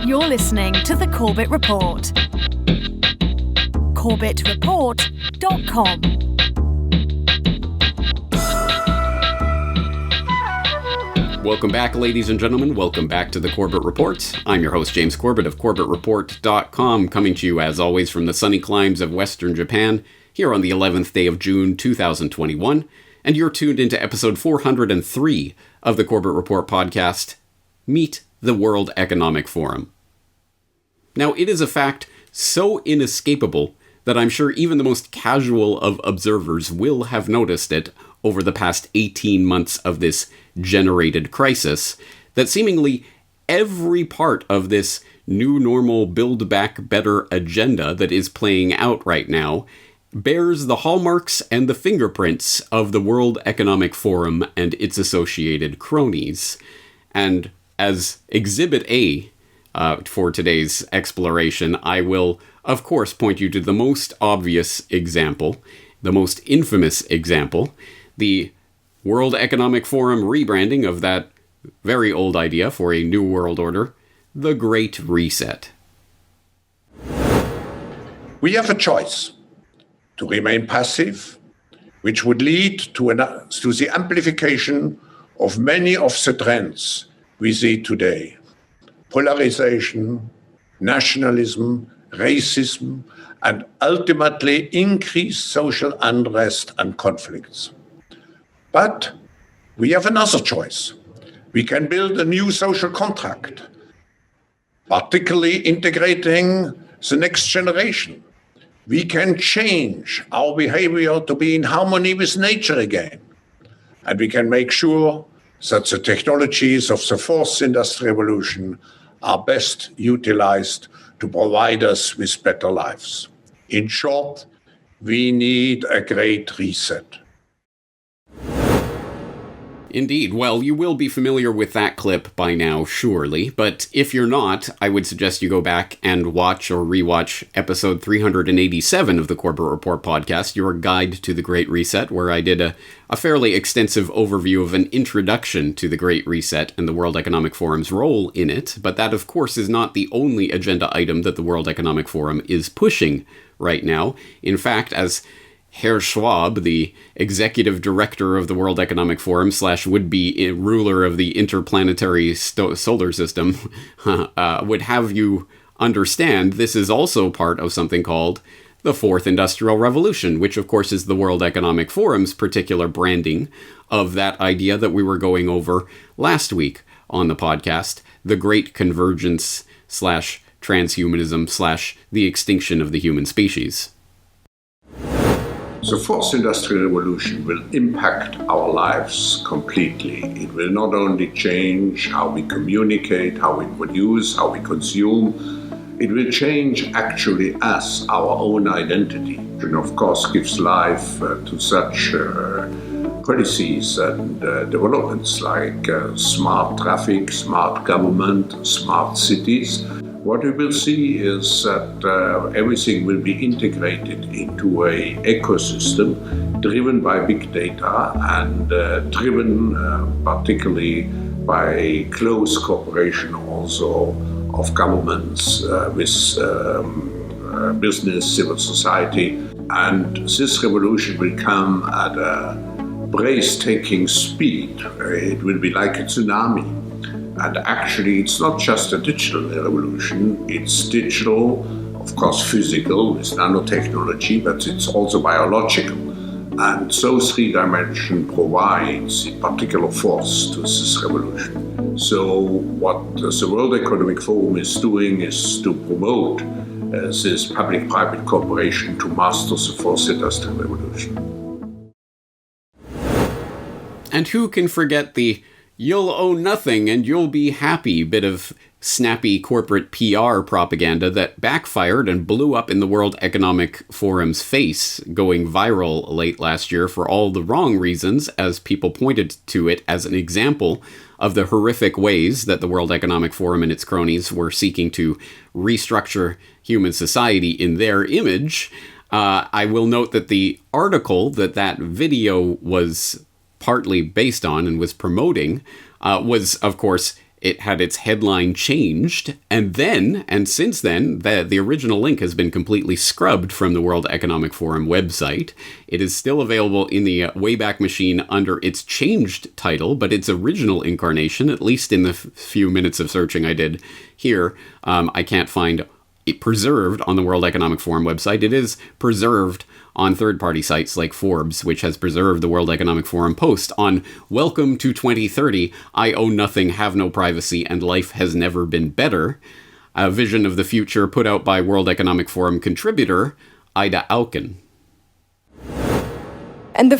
You're listening to the Corbett Report. CorbettReport.com. Welcome back, ladies and gentlemen. Welcome back to the Corbett Report. I'm your host, James Corbett of CorbettReport.com, coming to you, as always, from the sunny climes of Western Japan, here on the 11th day of June, 2021. And you're tuned into episode 403 of the Corbett Report podcast, Meet the World Economic Forum. Now, it is a fact so inescapable that I'm sure even the most casual of observers will have noticed it over the past 18 months of this generated crisis, that seemingly every part of this new normal Build Back Better agenda that is playing out right now bears the hallmarks and the fingerprints of the World Economic Forum and its associated cronies. And as Exhibit A for today's exploration, I will, of course, point you to the most obvious example, the most infamous example, the World Economic Forum rebranding of that very old idea for a new world order, the Great Reset. We have a choice to remain passive, which would lead to the amplification of many of the trends we see today: polarization, nationalism, racism, and ultimately increased social unrest and conflicts. But we have another choice. We can build a new social contract, particularly integrating the next generation. We can change our behavior to be in harmony with nature again. And we can make sure that the technologies of the fourth industrial revolution are best utilized to provide us with better lives. In short, we need a great reset. Indeed. Well, you will be familiar with that clip by now, surely. But if you're not, I would suggest you go back and watch or rewatch episode 387 of the Corbett Report podcast, Your Guide to the Great Reset, where I did a fairly extensive overview of an introduction to the Great Reset and the World Economic Forum's role in it. But that, of course, is not the only agenda item that the World Economic Forum is pushing right now. In fact, as Herr Schwab, the executive director of the World Economic Forum / would-be ruler of the interplanetary solar system, would have you understand, this is also part of something called the Fourth Industrial Revolution, which of course is the World Economic Forum's particular branding of that idea that we were going over last week on the podcast, the Great Convergence / transhumanism / the extinction of the human species. The fourth industrial revolution will impact our lives completely. It will not only change how we communicate, how we produce, how we consume. It will change actually us, our own identity. And of course gives life to such policies and developments like smart traffic, smart government, smart cities. What we will see is that everything will be integrated into an ecosystem driven by big data and driven particularly by close cooperation also of governments with business, civil society. And this revolution will come at a breathtaking speed. It will be like a tsunami. And actually, it's not just a digital revolution. It's digital, of course, physical with nanotechnology, but it's also biological. And so 3D provides a particular force to this revolution. So what the World Economic Forum is doing is to promote this public-private cooperation to master the fourth industrial revolution. And who can forget the "you'll owe nothing and you'll be happy" bit of snappy corporate PR propaganda that backfired and blew up in the World Economic Forum's face, going viral late last year for all the wrong reasons, as people pointed to it as an example of the horrific ways that the World Economic Forum and its cronies were seeking to restructure human society in their image. I will note that the article that video was partly based on and was promoting was, of course, it had its headline changed, and since then, the original link has been completely scrubbed from the World Economic Forum website. It is still available in the Wayback Machine under its changed title, but its original incarnation, at least in the few minutes of searching I did here, I can't find it preserved on the World Economic Forum website. It is preserved on third-party sites like Forbes, which has preserved the World Economic Forum post on Welcome to 2030, I own nothing, have no privacy, and life has never been better, a vision of the future put out by World Economic Forum contributor Ida Auken. And the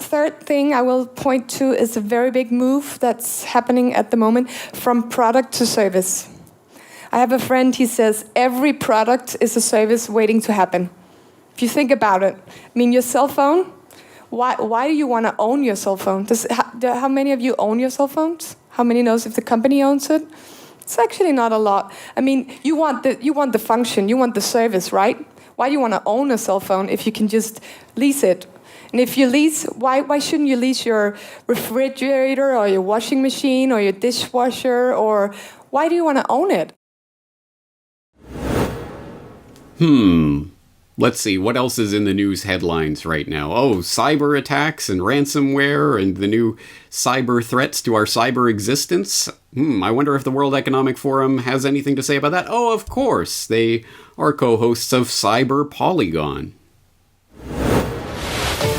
third thing I will point to is a very big move that's happening at the moment from product to service. I have a friend, he says, every product is a service waiting to happen. If you think about it, I mean, your cell phone, why do you want to own your cell phone? How many of you own your cell phones? How many knows if the company owns it? It's actually not a lot. I mean, you want the function, you want the service, right? Why do you want to own a cell phone if you can just lease it? And if you lease, why shouldn't you lease your refrigerator or your washing machine or your dishwasher, or why do you want to own it? Let's see, what else is in the news headlines right now? Oh, cyber attacks and ransomware and the new cyber threats to our cyber existence. I wonder if the World Economic Forum has anything to say about that. Oh, of course, they are co-hosts of Cyber Polygon.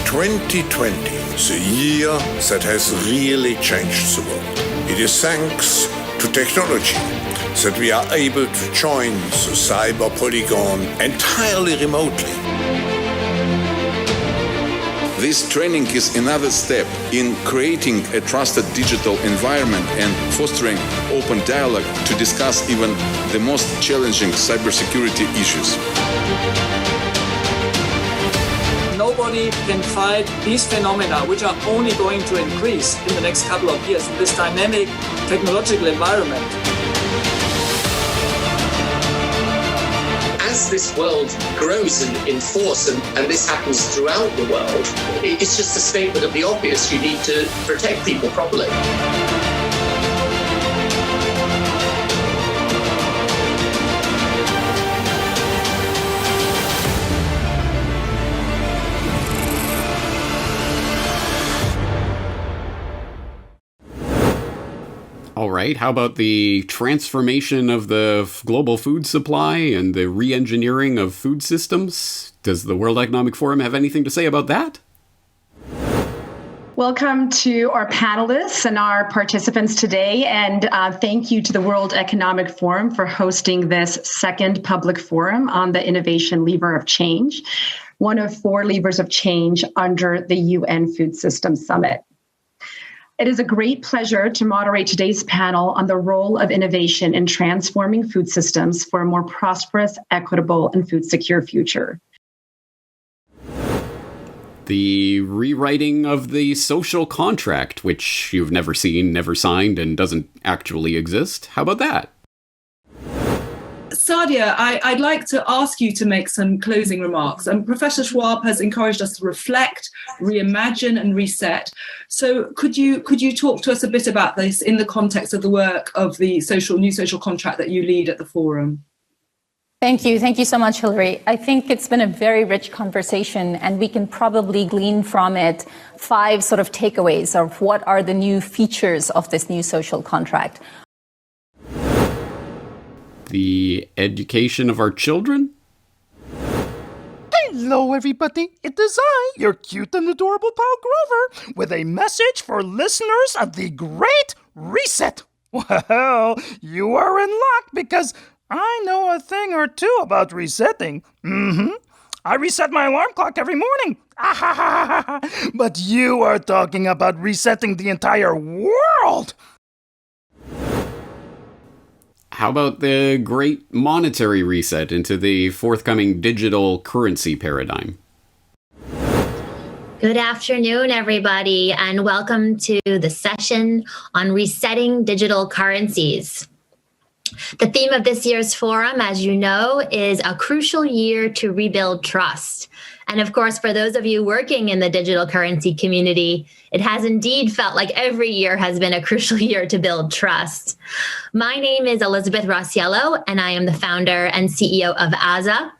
2020 is a year that has really changed the world. It is thanks to technology that we are able to join the Cyber Polygon entirely remotely. This training is another step in creating a trusted digital environment and fostering open dialogue to discuss even the most challenging cybersecurity issues. Nobody can fight these phenomena, which are only going to increase in the next couple of years in this dynamic technological environment. As this world grows in force, and this happens throughout the world, it's just a statement of the obvious. You need to protect people properly. All right, how about the transformation of the global food supply and the re-engineering of food systems? Does the World Economic Forum have anything to say about that? Welcome to our panelists and our participants today, and thank you to the World Economic Forum for hosting this second public forum on the innovation lever of change, one of 4 levers of change under the UN Food Systems Summit. It is a great pleasure to moderate today's panel on the role of innovation in transforming food systems for a more prosperous, equitable, and food secure future. The rewriting of the social contract, which you've never seen, never signed, and doesn't actually exist. How about that? Sadia, I'd like to ask you to make some closing remarks. Professor Schwab has encouraged us to reflect, reimagine, and reset. So could you talk to us a bit about this in the context of the work of the new social contract that you lead at the forum? Thank you. Thank you so much, Hilary. I think it's been a very rich conversation, and we can probably glean from it 5 sort of takeaways of what are the new features of this new social contract. The education of our children? Hello, everybody. It is I, your cute and adorable pal Grover, with a message for listeners of the Great Reset. Well, you are in luck because I know a thing or two about resetting. I reset my alarm clock every morning. But you are talking about resetting the entire world. How about the great monetary reset into the forthcoming digital currency paradigm? Good afternoon, everybody, and welcome to the session on resetting digital currencies. The theme of this year's forum, as you know, is a crucial year to rebuild trust. And of course, for those of you working in the digital currency community, it has indeed felt like every year has been a crucial year to build trust. My name is Elizabeth Rossiello, and I am the founder and CEO of AZA.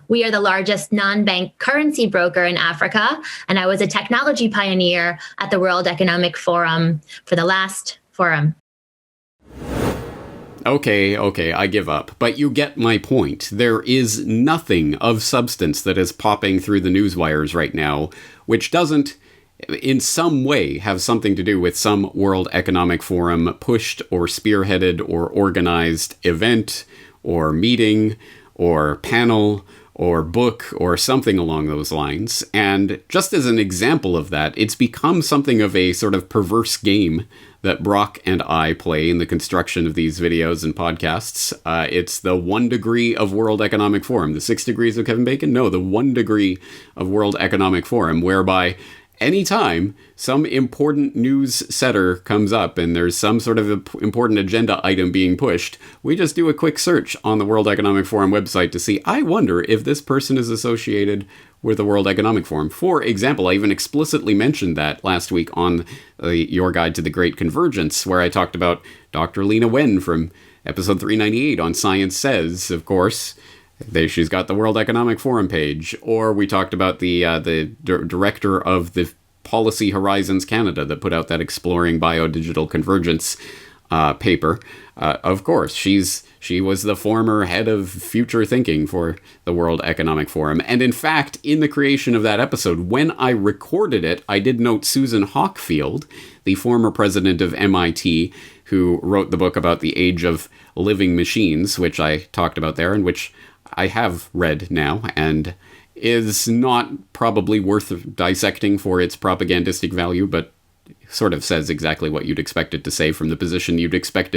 We are the largest non-bank currency broker in Africa, and I was a technology pioneer at the World Economic Forum for the last forum. Okay, I give up. But you get my point. There is nothing of substance that is popping through the news wires right now, which doesn't, in some way, have something to do with some World Economic Forum pushed or spearheaded or organized event or meeting or panel or book or something along those lines. And just as an example of that, it's become something of a sort of perverse game that Brock and I play in the construction of these videos and podcasts. It's the 1 degree of World Economic Forum. The 6 degrees of Kevin Bacon? No, the 1 degree of World Economic Forum, whereby anytime some important news setter comes up and there's some sort of important agenda item being pushed, we just do a quick search on the World Economic Forum website to see, I wonder if this person is associated with the World Economic Forum. For example, I even explicitly mentioned that last week on Your Guide to the Great Convergence, where I talked about Dr. Lena Wen from episode 398 on Science Says, of course. She's got the World Economic Forum page. Or we talked about the director of the Policy Horizons Canada that put out that Exploring Biodigital Convergence paper. Of course, she was the former head of future thinking for the World Economic Forum. And in fact, in the creation of that episode, when I recorded it, I did note Susan Hockfield, the former president of MIT, who wrote the book about the age of living machines, which I talked about there, and which I have read now, and is not probably worth dissecting for its propagandistic value, but sort of says exactly what you'd expect it to say from the position you'd expect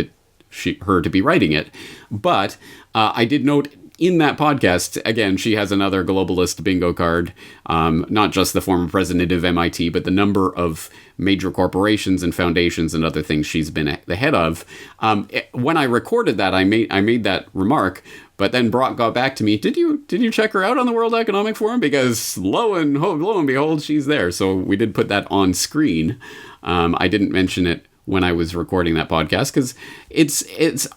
her to be writing it. But I did note in that podcast, again, she has another globalist bingo card, not just the former president of MIT, but the number of major corporations and foundations and other things she's been the head of. When I recorded that, I made that remark, but then Brock got back to me. Did you check her out on the World Economic Forum? Because lo and behold, she's there. So we did put that on screen. I didn't mention it when I was recording that podcast because it's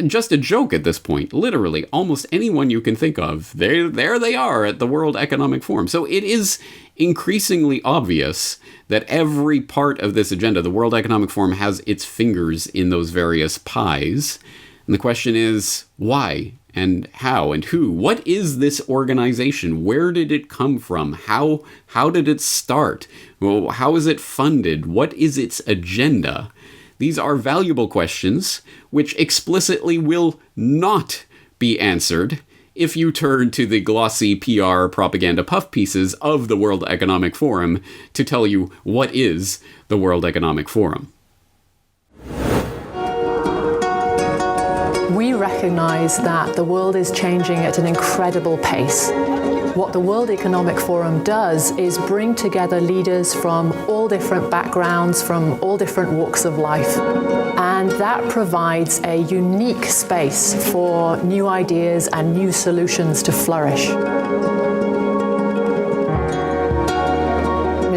just a joke at this point. Literally, almost anyone you can think of, there they are at the World Economic Forum. So it is increasingly obvious that every part of this agenda, the World Economic Forum, has its fingers in those various pies. And the question is, why? And how and who? What is this organization? Where did it come from? How did it start? Well, how is it funded? What is its agenda? These are valuable questions which explicitly will not be answered if you turn to the glossy PR propaganda puff pieces of the World Economic Forum to tell you what is the World Economic Forum. We recognize that the world is changing at an incredible pace. What the World Economic Forum does is bring together leaders from all different backgrounds, from all different walks of life. And that provides a unique space for new ideas and new solutions to flourish.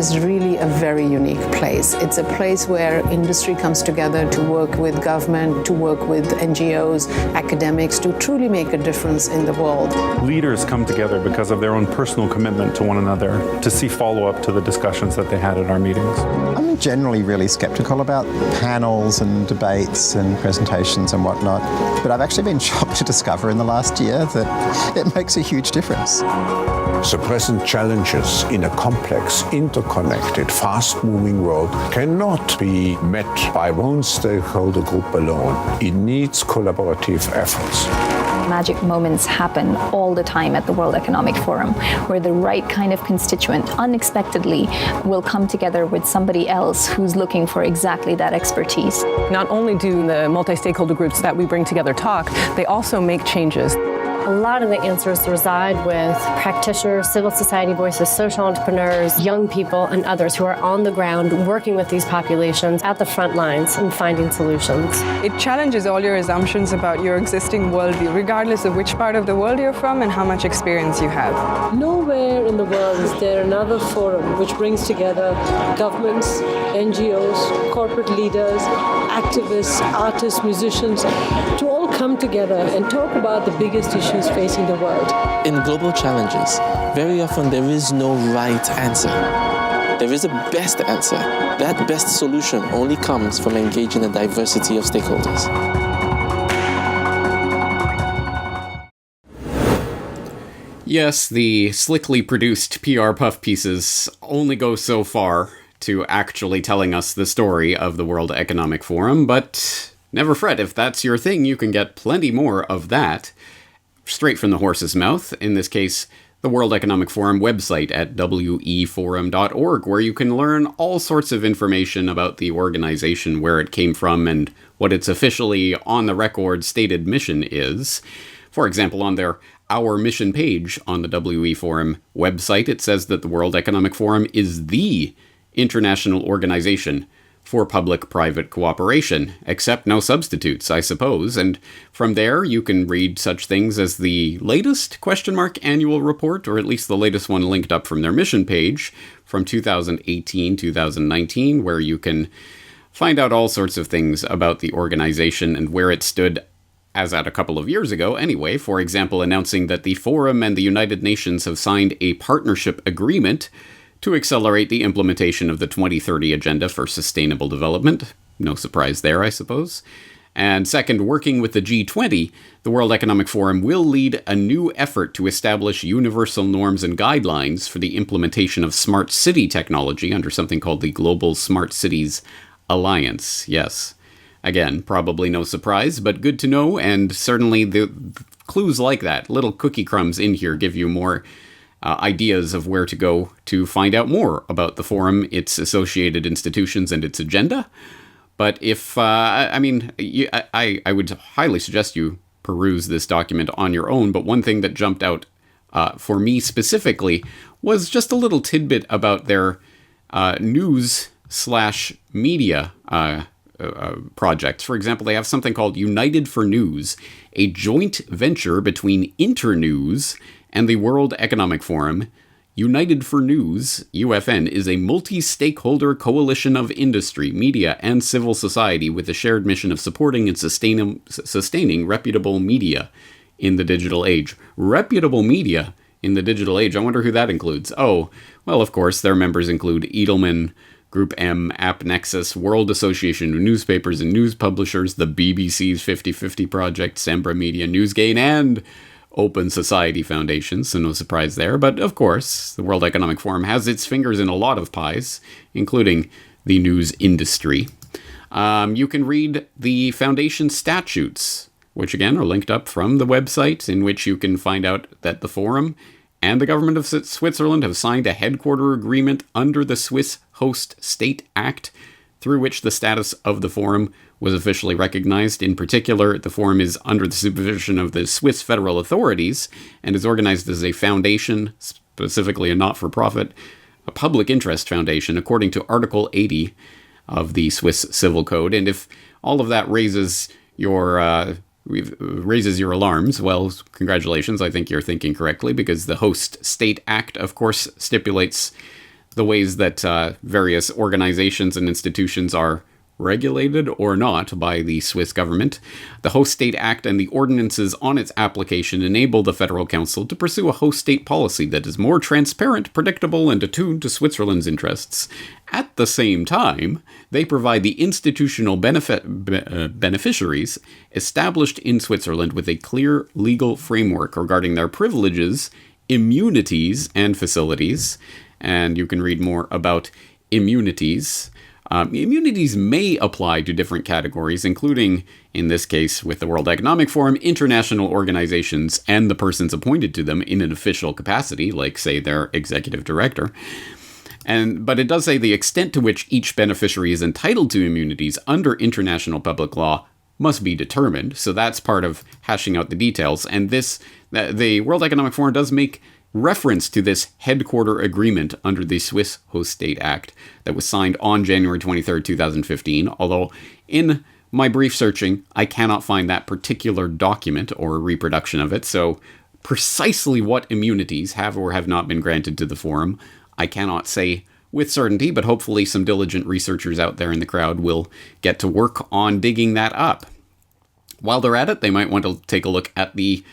Is really a very unique place. It's a place where industry comes together to work with government, to work with NGOs, academics, to truly make a difference in the world. Leaders come together because of their own personal commitment to one another to see follow-up to the discussions that they had at our meetings. I'm generally really skeptical about panels and debates and presentations and whatnot, but I've actually been shocked to discover in the last year that it makes a huge difference. The present challenges in a complex, interconnected, fast-moving world cannot be met by one stakeholder group alone. It needs collaborative efforts. Magic moments happen all the time at the World Economic Forum, where the right kind of constituent unexpectedly will come together with somebody else who's looking for exactly that expertise. Not only do the multi-stakeholder groups that we bring together talk, they also make changes. A lot of the answers reside with practitioners, civil society voices, social entrepreneurs, young people, and others who are on the ground working with these populations at the front lines and finding solutions. It challenges all your assumptions about your existing worldview, regardless of which part of the world you're from and how much experience you have. Nowhere in the world is there another forum which brings together governments, NGOs, corporate leaders, activists, artists, musicians, to all come together and talk about the biggest issues facing the world. In global challenges, very often there is no right answer. There is a best answer. That best solution only comes from engaging a diversity of stakeholders. Yes, the slickly produced PR puff pieces only go so far to actually telling us the story of the World Economic Forum, but never fret, if that's your thing, you can get plenty more of that straight from the horse's mouth, in this case, the World Economic Forum website at weforum.org, where you can learn all sorts of information about the organization, where it came from, and what its officially on-the-record stated mission is. For example, on their Our Mission page on the WE Forum website, it says that the World Economic Forum is the international organization for public-private cooperation, except no substitutes, I suppose. And from there, you can read such things as the latest ? Annual report, or at least the latest one linked up from their mission page from 2018-2019, where you can find out all sorts of things about the organization and where it stood as at a couple of years ago anyway. For example, announcing that the Forum and the United Nations have signed a partnership agreement to accelerate the implementation of the 2030 Agenda for Sustainable Development. No surprise there, I suppose. And second, working with the G20, the World Economic Forum will lead a new effort to establish universal norms and guidelines for the implementation of smart city technology under something called the Global Smart Cities Alliance. Yes. Again, probably no surprise, but good to know, and certainly the clues like that, little cookie crumbs in here, give you more ideas of where to go to find out more about the forum, its associated institutions, and its agenda. But if, I would highly suggest you peruse this document on your own, but one thing that jumped out for me specifically was just a little tidbit about their news/media projects. For example, they have something called United for News, a joint venture between Internews and the World Economic Forum. United for News, UFN, is a multi-stakeholder coalition of industry, media, and civil society with a shared mission of supporting and sustaining reputable media in the digital age. Reputable media in the digital age. I wonder who that includes. Oh, well, of course, their members include Edelman, Group M, AppNexus, World Association of Newspapers and News Publishers, the BBC's 50/50 Project, Sembra Media, Newsgain, and Open Society Foundation, so no surprise there. But of course, the World Economic Forum has its fingers in a lot of pies, including the news industry. You can read the foundation statutes, which again are linked up from the website, in which you can find out that the forum and the government of Switzerland have signed a headquarter agreement under the Swiss Host State Act, through which the status of the forum was officially recognized. In particular, the forum is under the supervision of the Swiss federal authorities and is organized as a foundation, specifically a not-for-profit, a public interest foundation, according to Article 80 of the Swiss Civil Code. And if all of that raises your alarms, well, congratulations, I think you're thinking correctly, because the Host State Act, of course, stipulates the ways that various organizations and institutions are regulated or not by the Swiss government. The Host State Act and the ordinances on its application enable the Federal Council to pursue a host state policy that is more transparent, predictable, and attuned to Switzerland's interests. At the same time, they provide the institutional beneficiaries established in Switzerland with a clear legal framework regarding their privileges, immunities, and facilities. And you can read more about immunities. Immunities may apply to different categories, including, in this case, with the World Economic Forum, international organizations and the persons appointed to them in an official capacity, like, say, their executive director. But it does say the extent to which each beneficiary is entitled to immunities under international public law must be determined. So that's part of hashing out the details. And this The World Economic Forum does make reference to this headquarter agreement under the Swiss Host State Act that was signed on January 23rd, 2015, although in my brief searching, I cannot find that particular document or reproduction of it, so precisely what immunities have or have not been granted to the forum, I cannot say with certainty, but hopefully some diligent researchers out there in the crowd will get to work on digging that up. While they're at it, they might want to take a look at the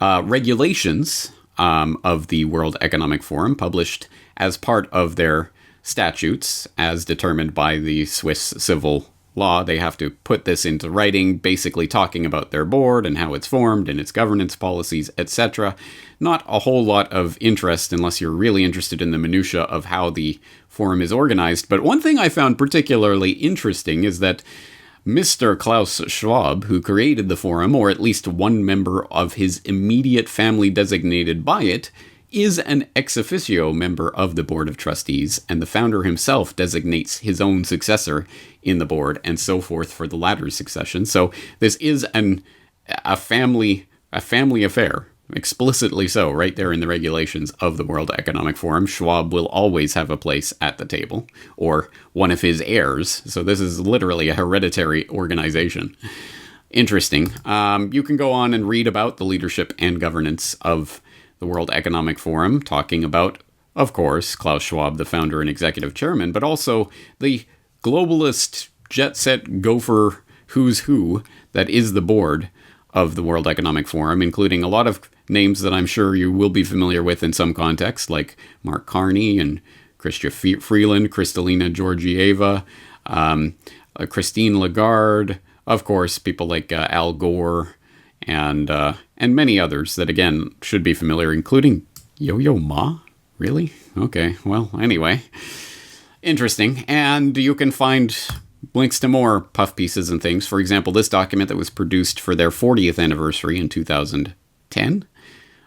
regulations of the World Economic Forum, published as part of their statutes, as determined by the Swiss civil law. They have to put this into writing, basically talking about their board and how it's formed and its governance policies, etc. Not a whole lot of interest unless you're really interested in the minutiae of how the forum is organized. But one thing I found particularly interesting is that Mr. Klaus Schwab, who created the forum, or at least one member of his immediate family designated by it, is an ex officio member of the Board of Trustees, and the founder himself designates his own successor in the board, and so forth for the latter's succession. So this is a family affair, explicitly so, right there in the regulations of the World Economic Forum. Schwab will always have a place at the table, or one of his heirs. So this is literally a hereditary organization. Interesting. You can go on and read about the leadership and governance of the World Economic Forum, talking about, of course, Klaus Schwab, the founder and executive chairman, but also the globalist jet-set gopher who's who that is the board of the World Economic Forum, including a lot of names that I'm sure you will be familiar with in some context, like Mark Carney and Chrystia Freeland, Kristalina Georgieva, Christine Lagarde, of course, people like Al Gore, and many others that, again, should be familiar, including Yo-Yo Ma? Really? Okay, well, anyway. Interesting. And you can find links to more puff pieces and things. For example, this document that was produced for their 40th anniversary in 2010.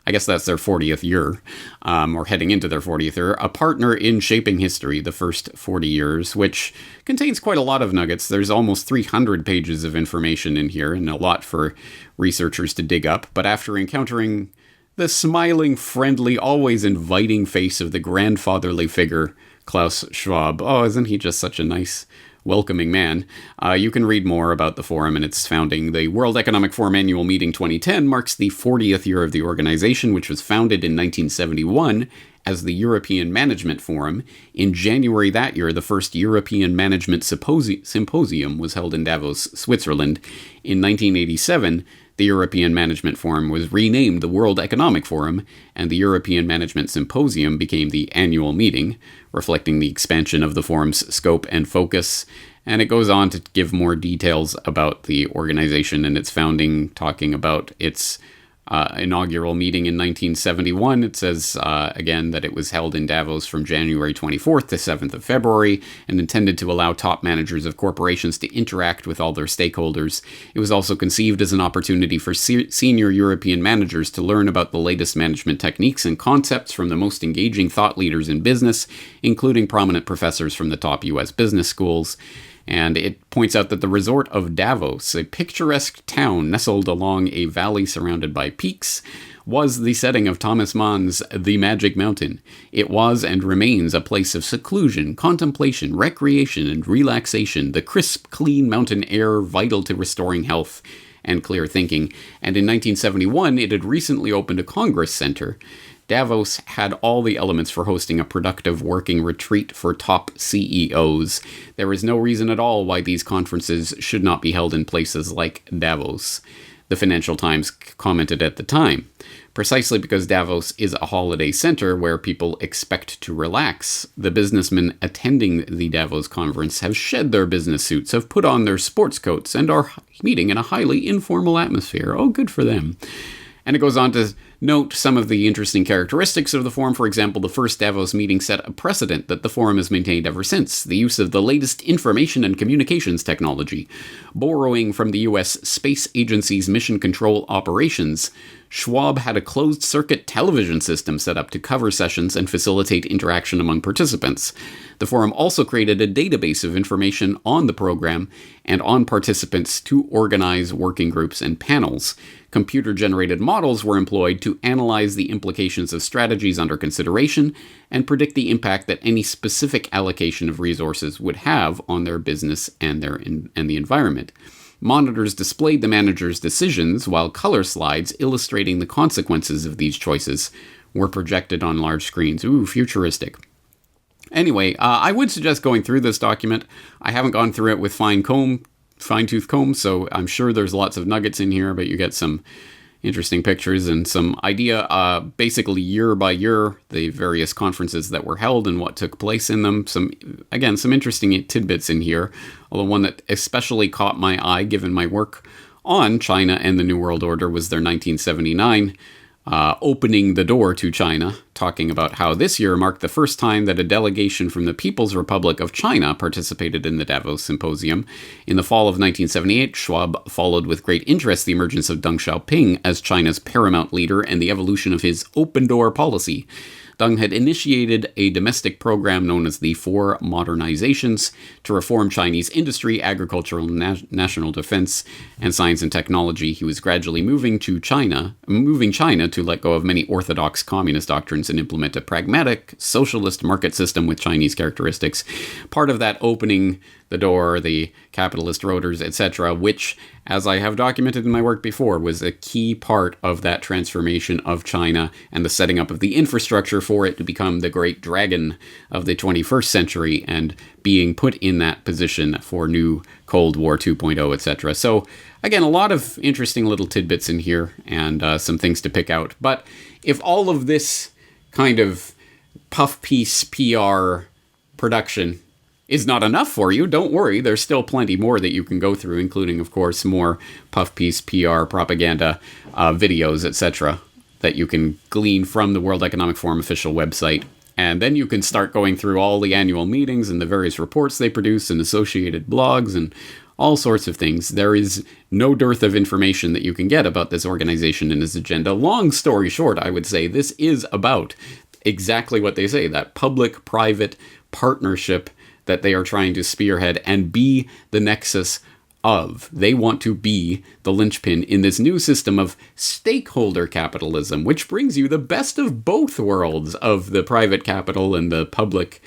I guess that's their 40th year, or heading into their 40th year. A partner in shaping history, the first 40 years, which contains quite a lot of nuggets. There's almost 300 pages of information in here, and a lot for researchers to dig up. But after encountering the smiling, friendly, always inviting face of the grandfatherly figure, Klaus Schwab, oh, isn't he just such a nice, welcoming man? You can read more about the forum and its founding. The World Economic Forum Annual Meeting 2010 marks the 40th year of the organization, which was founded in 1971 as the European Management Forum. In January that year, the first European Management Symposium was held in Davos, Switzerland. In 1987, the European Management Forum was renamed the World Economic Forum, and the European Management Symposium became the annual meeting, reflecting the expansion of the forum's scope and focus. And it goes on to give more details about the organization and its founding, talking about its inaugural meeting in 1971. It says, again, that it was held in Davos from January 24th to 7th of February and intended to allow top managers of corporations to interact with all their stakeholders. It was also conceived as an opportunity for senior European managers to learn about the latest management techniques and concepts from the most engaging thought leaders in business, including prominent professors from the top U.S. business schools. And it points out that the resort of Davos, a picturesque town nestled along a valley surrounded by peaks, was the setting of Thomas Mann's The Magic Mountain. It was and remains a place of seclusion, contemplation, recreation, and relaxation, the crisp, clean mountain air vital to restoring health and clear thinking. And in 1971, it had recently opened a Congress Center. Davos had all the elements for hosting a productive working retreat for top CEOs. There is no reason at all why these conferences should not be held in places like Davos, the Financial Times commented at the time. Precisely because Davos is a holiday center where people expect to relax, the businessmen attending the Davos conference have shed their business suits, have put on their sports coats, and are meeting in a highly informal atmosphere. Oh, good for them. And it goes on to note some of the interesting characteristics of the forum. For example, the first Davos meeting set a precedent that the forum has maintained ever since: the use of the latest information and communications technology. Borrowing from the U.S. Space Agency's mission control operations, Schwab had a closed-circuit television system set up to cover sessions and facilitate interaction among participants. The forum also created a database of information on the program and on participants to organize working groups and panels. Computer-generated models were employed to to analyze the implications of strategies under consideration and predict the impact that any specific allocation of resources would have on their business and the environment. Monitors displayed the manager's decisions, while color slides illustrating the consequences of these choices were projected on large screens. Ooh, futuristic. Anyway, I would suggest going through this document. I haven't gone through it with fine-tooth comb, so I'm sure there's lots of nuggets in here, but you get some interesting pictures and some idea, basically year by year, the various conferences that were held and what took place in them. Some interesting tidbits in here, although one that especially caught my eye given my work on China and the New World Order was their 1979 opening the door to China, talking about how this year marked the first time that a delegation from the People's Republic of China participated in the Davos Symposium. In the fall of 1978, Schwab followed with great interest the emergence of Deng Xiaoping as China's paramount leader and the evolution of his open door policy. Deng had initiated a domestic program known as the Four Modernizations to reform Chinese industry, agricultural, national defense, and science and technology. He was gradually moving China to let go of many orthodox communist doctrines and implement a pragmatic socialist market system with Chinese characteristics. Part of that opening the door, the capitalist rotors, etc., which, as I have documented in my work before, was a key part of that transformation of China and the setting up of the infrastructure for it to become the great dragon of the 21st century and being put in that position for new Cold War 2.0, etc. So, again, a lot of interesting little tidbits in here and some things to pick out. But if all of this kind of puff piece PR production is not enough for you, don't worry. There's still plenty more that you can go through, including, of course, more puff piece PR propaganda videos, etc., that you can glean from the World Economic Forum official website. And then you can start going through all the annual meetings and the various reports they produce and associated blogs and all sorts of things. There is no dearth of information that you can get about this organization and its agenda. Long story short, I would say this is about exactly what they say, that public-private partnership that they are trying to spearhead and be the nexus of. They want to be the linchpin in this new system of stakeholder capitalism, which brings you the best of both worlds of the private capital and the public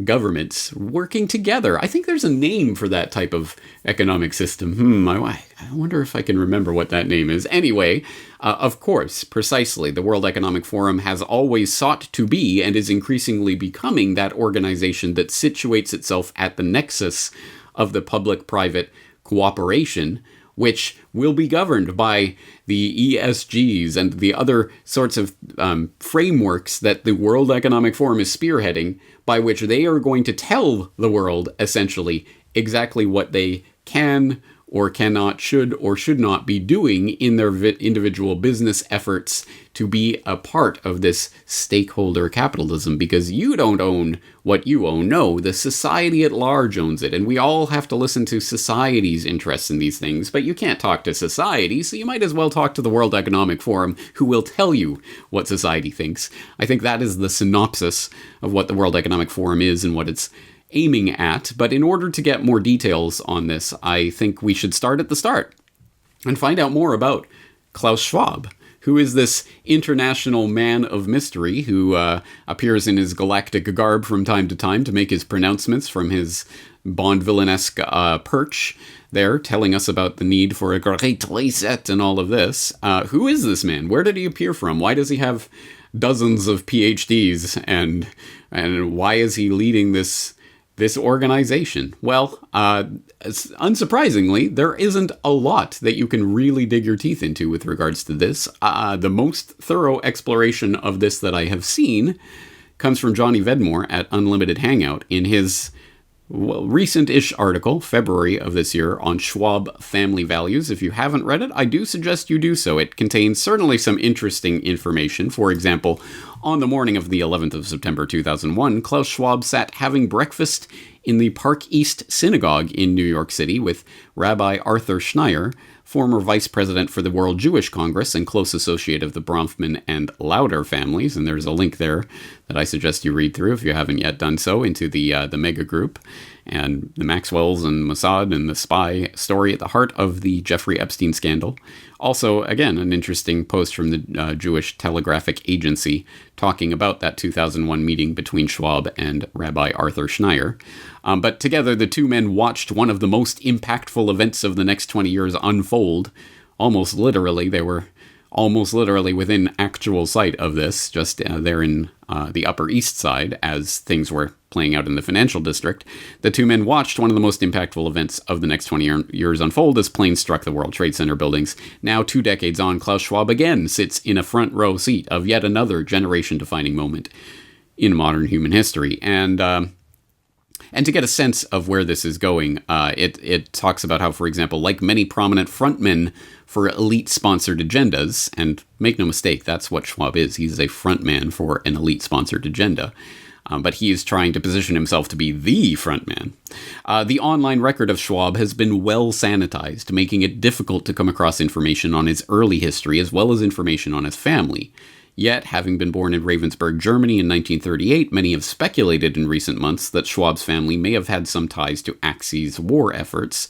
governments working together. I think there's a name for that type of economic system. I wonder if I can remember what that name is. Anyway, of course, precisely, the World Economic Forum has always sought to be and is increasingly becoming that organization that situates itself at the nexus of the public-private cooperation, which will be governed by the ESGs and the other sorts of frameworks that the World Economic Forum is spearheading, by which they are going to tell the world, essentially, exactly what they can or cannot, should or should not be doing in their individual business efforts to be a part of this stakeholder capitalism, because you don't own what you own. No, the society at large owns it, and we all have to listen to society's interests in these things, but you can't talk to society, so you might as well talk to the World Economic Forum, who will tell you what society thinks. I think that is the synopsis of what the World Economic Forum is and what it's aiming at. But in order to get more details on this, I think we should start at the start and find out more about Klaus Schwab, who is this international man of mystery who appears in his galactic garb from time to time to make his pronouncements from his Bond villain-esque perch there, telling us about the need for a great reset and all of this. Who is this man? Where did he appear from? Why does he have dozens of PhDs? And why is he leading this organization? Well, unsurprisingly, there isn't a lot that you can really dig your teeth into with regards to this. The most thorough exploration of this that I have seen comes from Johnny Vedmore at Unlimited Hangout in his recent-ish article, February of this year, on Schwab family values. If you haven't read it, I do suggest you do so. It contains certainly some interesting information. For example, on the morning of the 11th of September 2001, Klaus Schwab sat having breakfast in the Park East Synagogue in New York City with Rabbi Arthur Schneier, former vice president for the World Jewish Congress and close associate of the Bronfman and Lauder families. And there's a link there that I suggest you read through if you haven't yet done so into the mega group. and the Maxwells and Mossad and the spy story at the heart of the Jeffrey Epstein scandal. Also, again, an interesting post from the Jewish Telegraphic Agency talking about that 2001 meeting between Schwab and Rabbi Arthur Schneier. But together, the two men watched one of the most impactful events of the next 20 years unfold. Almost literally, they were almost literally within actual sight of this, just there in the Upper East Side as things were playing out in the financial district. The two men watched one of the most impactful events of the next 20 years unfold as planes struck the World Trade Center buildings. Now, 2 decades on, Klaus Schwab again sits in a front row seat of yet another generation-defining moment in modern human history. And to get a sense of where this is going, it talks about how, for example, like many prominent frontmen for elite-sponsored agendas, and make no mistake, that's what Schwab is. He's a frontman for an elite-sponsored agenda. But he is trying to position himself to be the frontman. The online record of Schwab has been well sanitized, making it difficult to come across information on his early history as well as information on his family. Yet, having been born in Ravensburg, Germany in 1938, many have speculated in recent months that Schwab's family may have had some ties to Axis war efforts,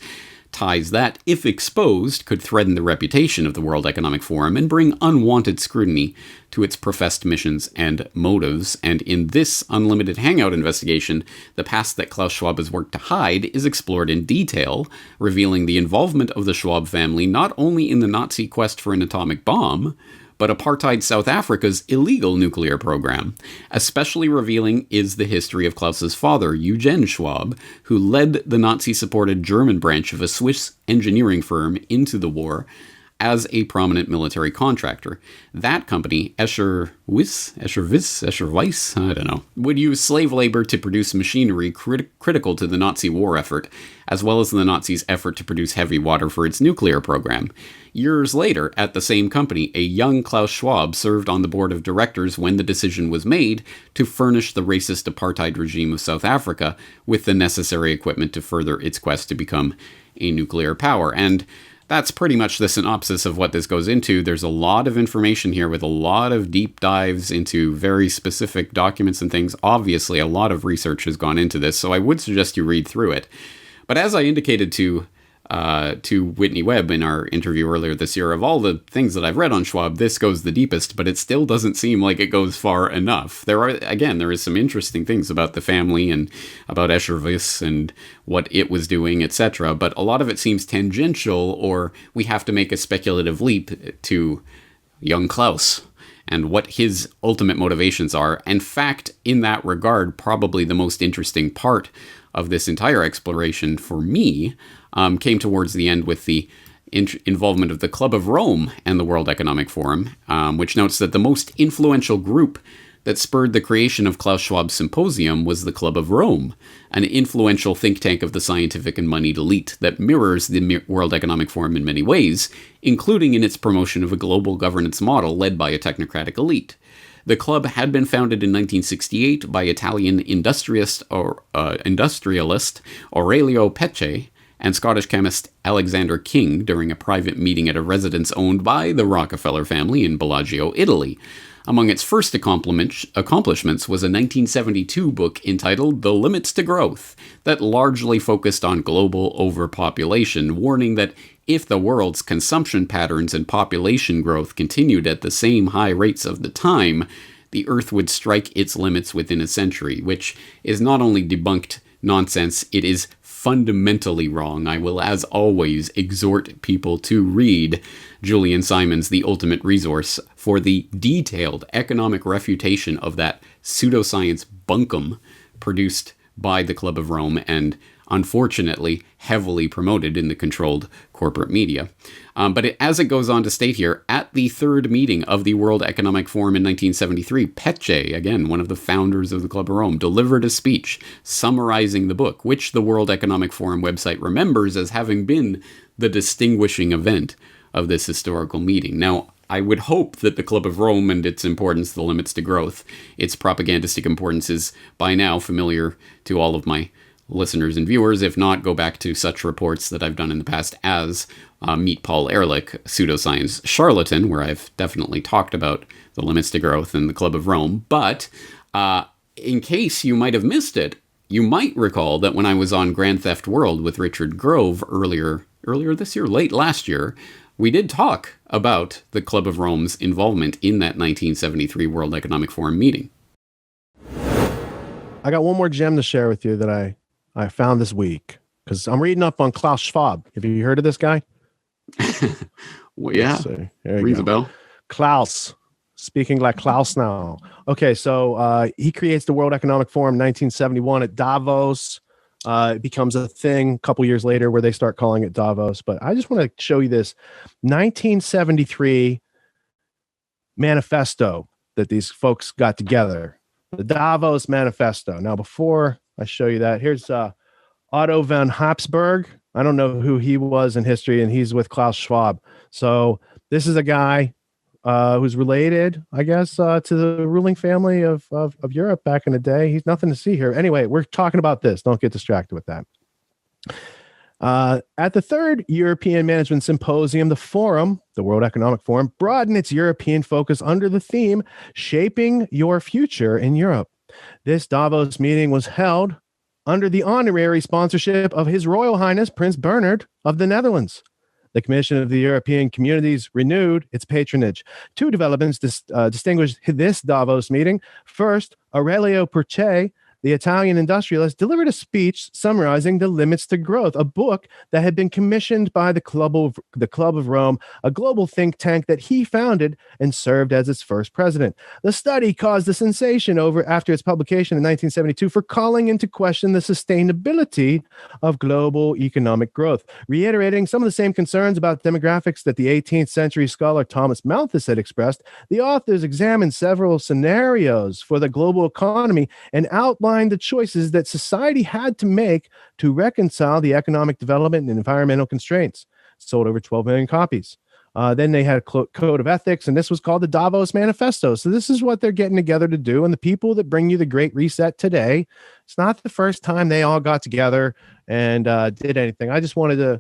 ties that, if exposed, could threaten the reputation of the World Economic Forum and bring unwanted scrutiny to its professed missions and motives. And in this Unlimited Hangout investigation, the past that Klaus Schwab has worked to hide is explored in detail, revealing the involvement of the Schwab family not only in the Nazi quest for an atomic bomb, but apartheid South Africa's illegal nuclear program. Especially revealing is the history of Klaus's father, Eugen Schwab, who led the Nazi-supported German branch of a Swiss engineering firm into the war as a prominent military contractor. That company, Escher Wyss, I don't know, would use slave labor to produce machinery critical to the Nazi war effort, as well as the Nazis' effort to produce heavy water for its nuclear program. Years later, at the same company, a young Klaus Schwab served on the board of directors when the decision was made to furnish the racist apartheid regime of South Africa with the necessary equipment to further its quest to become a nuclear power. And that's pretty much the synopsis of what this goes into. There's a lot of information here with a lot of deep dives into very specific documents and things. Obviously, a lot of research has gone into this, so I would suggest you read through it. But as I indicated to Whitney Webb in our interview earlier this year, of all the things that I've read on Schwab, this goes the deepest, but it still doesn't seem like it goes far enough. There is some interesting things about the family and about Escher Wyss and what it was doing, etc., but a lot of it seems tangential, or we have to make a speculative leap to young Klaus and what his ultimate motivations are. In fact, in that regard, probably the most interesting part of this entire exploration for me came towards the end with the involvement of the Club of Rome and the World Economic Forum, which notes that the most influential group that spurred the creation of Klaus Schwab's symposium was the Club of Rome, an influential think tank of the scientific and moneyed elite that mirrors the World Economic Forum in many ways, including in its promotion of a global governance model led by a technocratic elite. The club had been founded in 1968 by Italian industrialist Aurelio Pecce and Scottish chemist Alexander King during a private meeting at a residence owned by the Rockefeller family in Bellagio, Italy. Among its first accomplishments was a 1972 book entitled The Limits to Growth that largely focused on global overpopulation, warning that if the world's consumption patterns and population growth continued at the same high rates of the time, the Earth would strike its limits within a century, which is not only debunked nonsense, it is fundamentally wrong. I will, as always, exhort people to read Julian Simon's The Ultimate Resource for the detailed economic refutation of that pseudoscience bunkum produced by the Club of Rome and, unfortunately, heavily promoted in the controlled corporate media. But as it goes on to state here, at the third meeting of the World Economic Forum in 1973, Pecce, again, one of the founders of the Club of Rome, delivered a speech summarizing the book, which the World Economic Forum website remembers as having been the distinguishing event of this historical meeting. Now, I would hope that the Club of Rome and its importance, the limits to growth, its propagandistic importance is by now familiar to all of my listeners and viewers. If not, go back to such reports that I've done in the past as Meet Paul Ehrlich, Pseudoscience Charlatan, where I've definitely talked about the limits to growth and the Club of Rome. But in case you might have missed it, You might recall that when I was on Grand Theft World with Richard Grove earlier this year, late last year, we did talk about the Club of Rome's involvement in that 1973 World Economic Forum meeting. I got one more gem to share with you that I found this week, because I'm reading up on Klaus Schwab. Have you heard of this guy? Well, yeah. Rings a bell. Klaus. Speaking like Klaus now. Okay, so he creates the World Economic Forum in 1971 at Davos. It becomes a thing a couple years later where they start calling it Davos. But I just want to show you this 1973 manifesto that these folks got together. The Davos Manifesto. Now, before I show you that, here's Otto von Habsburg. I don't know who he was in history, and he's with Klaus Schwab. So this is a guy who's related, I guess, to the ruling family of Europe back in the day. He's nothing to see here. Anyway, we're talking about this. Don't get distracted with that. At the third European Management Symposium, the Forum, the World Economic Forum, broadened its European focus under the theme, Shaping Your Future in Europe. This Davos meeting was held under the honorary sponsorship of His Royal Highness Prince Bernhard of the Netherlands. The Commission of the European Communities renewed its patronage. Two developments distinguished this Davos meeting. First, Aurelio Purcell, the Italian industrialist, delivered a speech summarizing The Limits to Growth, a book that had been commissioned by the Club of Rome, a global think tank that he founded and served as its first president. The study caused a sensation after its publication in 1972 for calling into question the sustainability of global economic growth, reiterating some of the same concerns about demographics that the 18th century scholar Thomas Malthus had expressed. The authors examined several scenarios for the global economy and outlined the choices that society had to make to reconcile the economic development and environmental constraints. Sold over 12 million copies. Then they had a code of ethics, and this was called the Davos Manifesto. So this is what they're getting together to do. And the people that bring you the Great Reset today, it's not the first time they all got together and did anything. I just wanted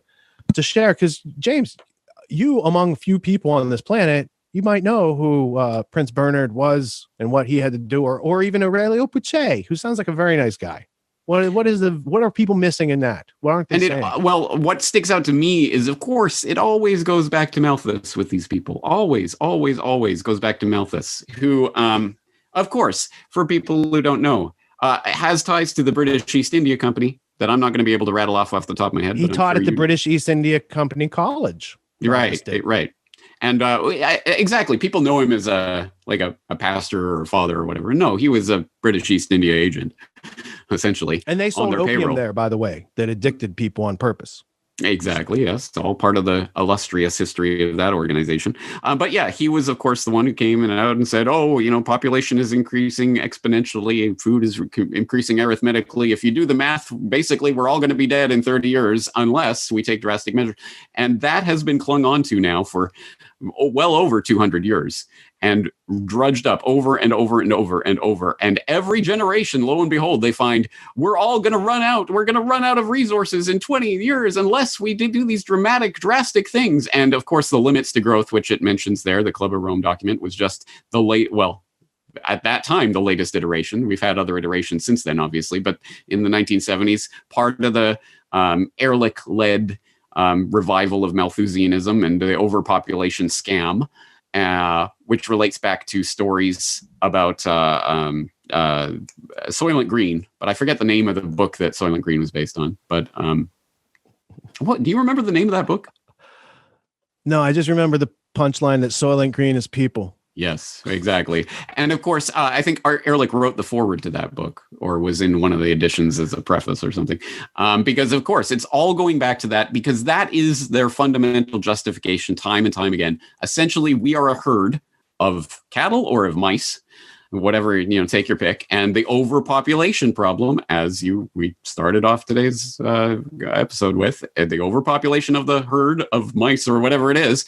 to share, because James, you among a few people on this planet, you might know who Prince Bernhard was and what he had to do, or even Aurelio Purcell, who sounds like a very nice guy. What are people missing in that? What aren't they saying? Well, what sticks out to me is, of course, it always goes back to Malthus with these people. Always goes back to Malthus, who, of course, for people who don't know, has ties to the British East India Company that I'm not going to be able to rattle off the top of my head. He taught at the British East India Company College. Right. And exactly, people know him as a pastor or father or whatever. No, he was a British East India agent, essentially. And they sold opium payroll there, by the way, that addicted people on purpose. Exactly, yes. It's all part of the illustrious history of that organization. But yeah, he was, of course, the one who came out and said, population is increasing exponentially and food is increasing arithmetically. If you do the math, basically, we're all going to be dead in 30 years unless we take drastic measures. And that has been clung on to now for well over 200 years and drudged up over and over and over and over. And every generation, lo and behold, they find we're all going to run out. We're going to run out of resources in 20 years unless we do these drastic things. And of course, the limits to growth, which it mentions there, the Club of Rome document, was just at that time, the latest iteration. We've had other iterations since then, obviously. But in the 1970s, part of the Ehrlich-led revival of Malthusianism and the overpopulation scam, which relates back to stories about Soylent Green, but I forget the name of the book that Soylent Green was based on. But what do you remember the name of that book? No, I just remember the punchline that Soylent Green is people. Yes, exactly. And of course, I think Ehrlich wrote the foreword to that book, or was in one of the editions as a preface or something. Because of course, it's all going back to that, because that is their fundamental justification time and time again. Essentially, we are a herd of cattle or of mice, whatever, take your pick. And the overpopulation problem, as we started off today's episode with, the overpopulation of the herd of mice or whatever it is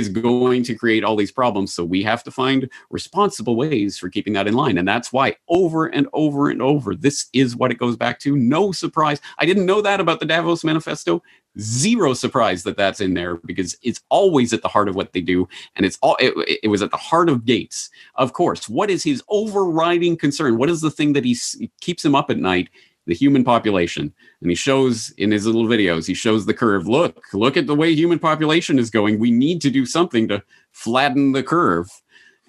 going to create all these problems. So we have to find responsible ways for keeping that in line. And that's why over and over and over, this is what it goes back to. No surprise. I didn't know that about the Davos Manifesto. Zero surprise that that's in there, because it's always at the heart of what they do. And it was at the heart of Gates. Of course, what is his overriding concern? What is the thing that keeps him up at night? the human population. And he shows in his little videos, he shows the curve. Look at the way human population is going. We need to do something to flatten the curve.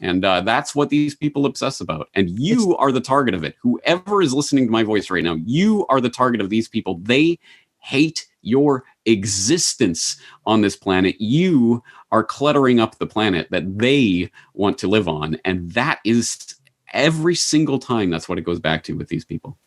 And that's what these people obsess about. And you are the target of it. Whoever is listening to my voice right now, you are the target of these people. They hate your existence on this planet. You are cluttering up the planet that they want to live on. And that is every single time, that's what it goes back to with these people.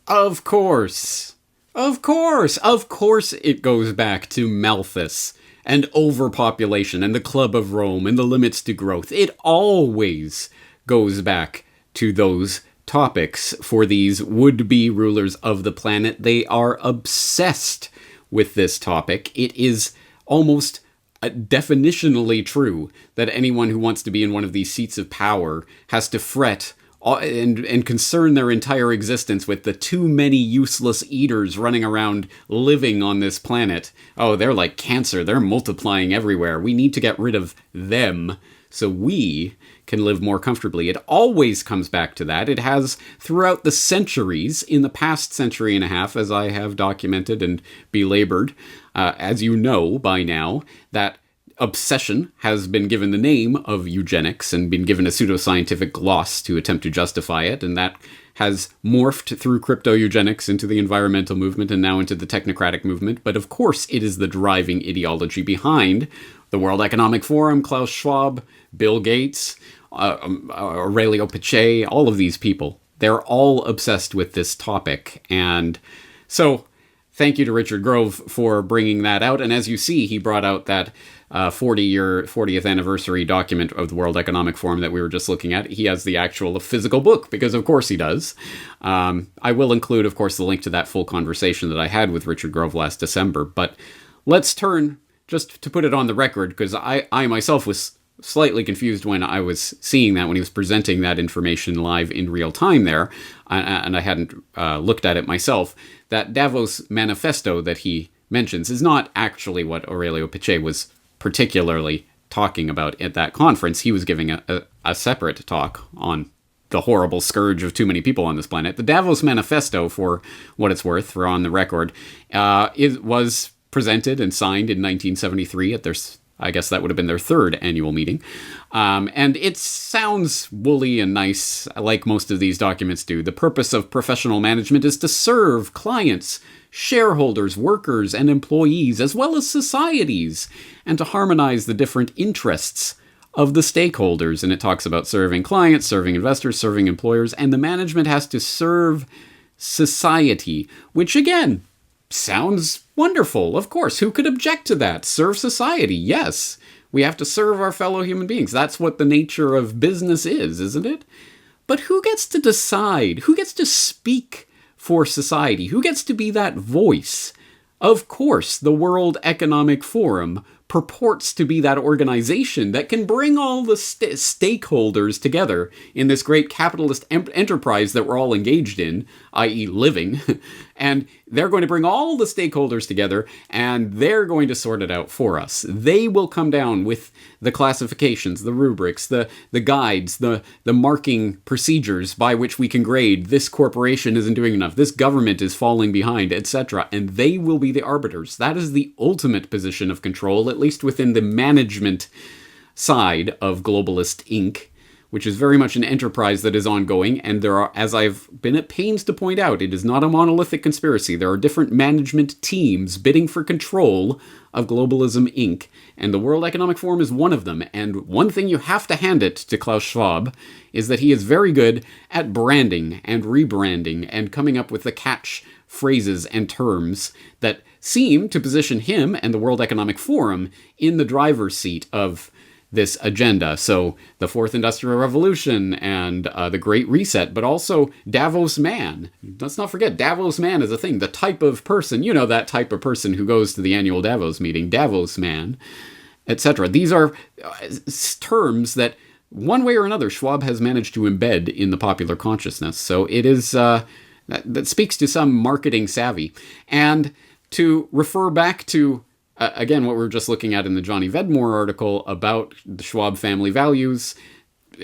Of course it goes back to Malthus and overpopulation and the Club of Rome and the limits to growth. It always goes back to those topics for these would-be rulers of the planet. They are obsessed with this topic. It is almost definitionally true that anyone who wants to be in one of these seats of power has to fret and concern their entire existence with the too many useless eaters running around living on this planet. Oh, they're like cancer. They're multiplying everywhere. We need to get rid of them so we can live more comfortably. It always comes back to that. It has throughout the centuries, in the past century and a half, as I have documented and belabored, as you know by now, that obsession has been given the name of eugenics and been given a pseudoscientific gloss to attempt to justify it, and that has morphed through crypto-eugenics into the environmental movement and now into the technocratic movement. But of course it is the driving ideology behind the World Economic Forum, Klaus Schwab, Bill Gates, Aurelio Pache, all of these people. They're all obsessed with this topic. And so thank you to Richard Grove for bringing that out. And as you see, he brought out that 40th anniversary document of the World Economic Forum that we were just looking at. He has the actual physical book, because of course he does. I will include, of course, the link to that full conversation that I had with Richard Grove last December. But let's turn, just to put it on the record, because I myself was slightly confused when I was seeing that, when he was presenting that information live in real time there, and I hadn't looked at it myself. That Davos manifesto that he mentions is not actually what Aurelio Pache was particularly talking about at that conference. He was giving a separate talk on the horrible scourge of too many people on this planet. The Davos manifesto, for what it's worth, for on the record, it was presented and signed in 1973 at their, I guess that would have been their third annual meeting. And it sounds woolly and nice, like most of these documents do. The purpose of professional management is to serve clients, shareholders, workers, and employees, as well as societies, and to harmonize the different interests of the stakeholders. And it talks about serving clients, serving investors, serving employers, and the management has to serve society, which again, sounds wonderful. Of course, who could object to that? Serve society, yes. We have to serve our fellow human beings. That's what the nature of business is, isn't it? But who gets to decide? Who gets to speak for society? Who gets to be that voice? Of course, the World Economic Forum purports to be that organization that can bring all the stakeholders together in this great capitalist enterprise that we're all engaged in, i.e. living, and they're going to bring all the stakeholders together and they're going to sort it out for us. They will come down with the classifications, the rubrics, the guides, the marking procedures by which we can grade this corporation isn't doing enough, this government is falling behind, etc. And they will be the arbiters. That is the ultimate position of control, at least within the management side of Globalist Inc., which is very much an enterprise that is ongoing. And there are, as I've been at pains to point out, it is not a monolithic conspiracy. There are different management teams bidding for control of Globalism Inc., and the World Economic Forum is one of them. And one thing you have to hand it to Klaus Schwab is that he is very good at branding and rebranding and coming up with the catch phrases and terms that seem to position him and the World Economic Forum in the driver's seat of this agenda. So the Fourth Industrial Revolution and the Great Reset, but also Davos Man. Let's not forget, Davos Man is a thing. The type of person, you know, that type of person who goes to the annual Davos meeting, Davos Man, etc. These are terms that one way or another Schwab has managed to embed in the popular consciousness. So it is, that speaks to some marketing savvy. And to refer back to again, what we were just looking at in the Johnny Vedmore article about the Schwab family values,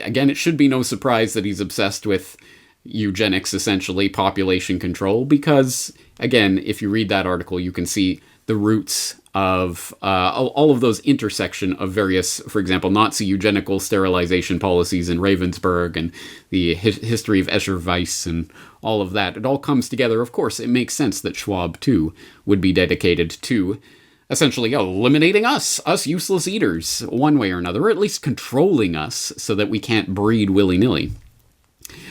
again, it should be no surprise that he's obsessed with eugenics, essentially, population control, because, again, if you read that article, you can see the roots of all of those intersection of various, for example, Nazi eugenical sterilization policies in Ravensburg and the history of Escher Weiss and all of that. It all comes together. Of course, it makes sense that Schwab, too, would be dedicated to essentially eliminating us useless eaters, one way or another, or at least controlling us so that we can't breed willy-nilly.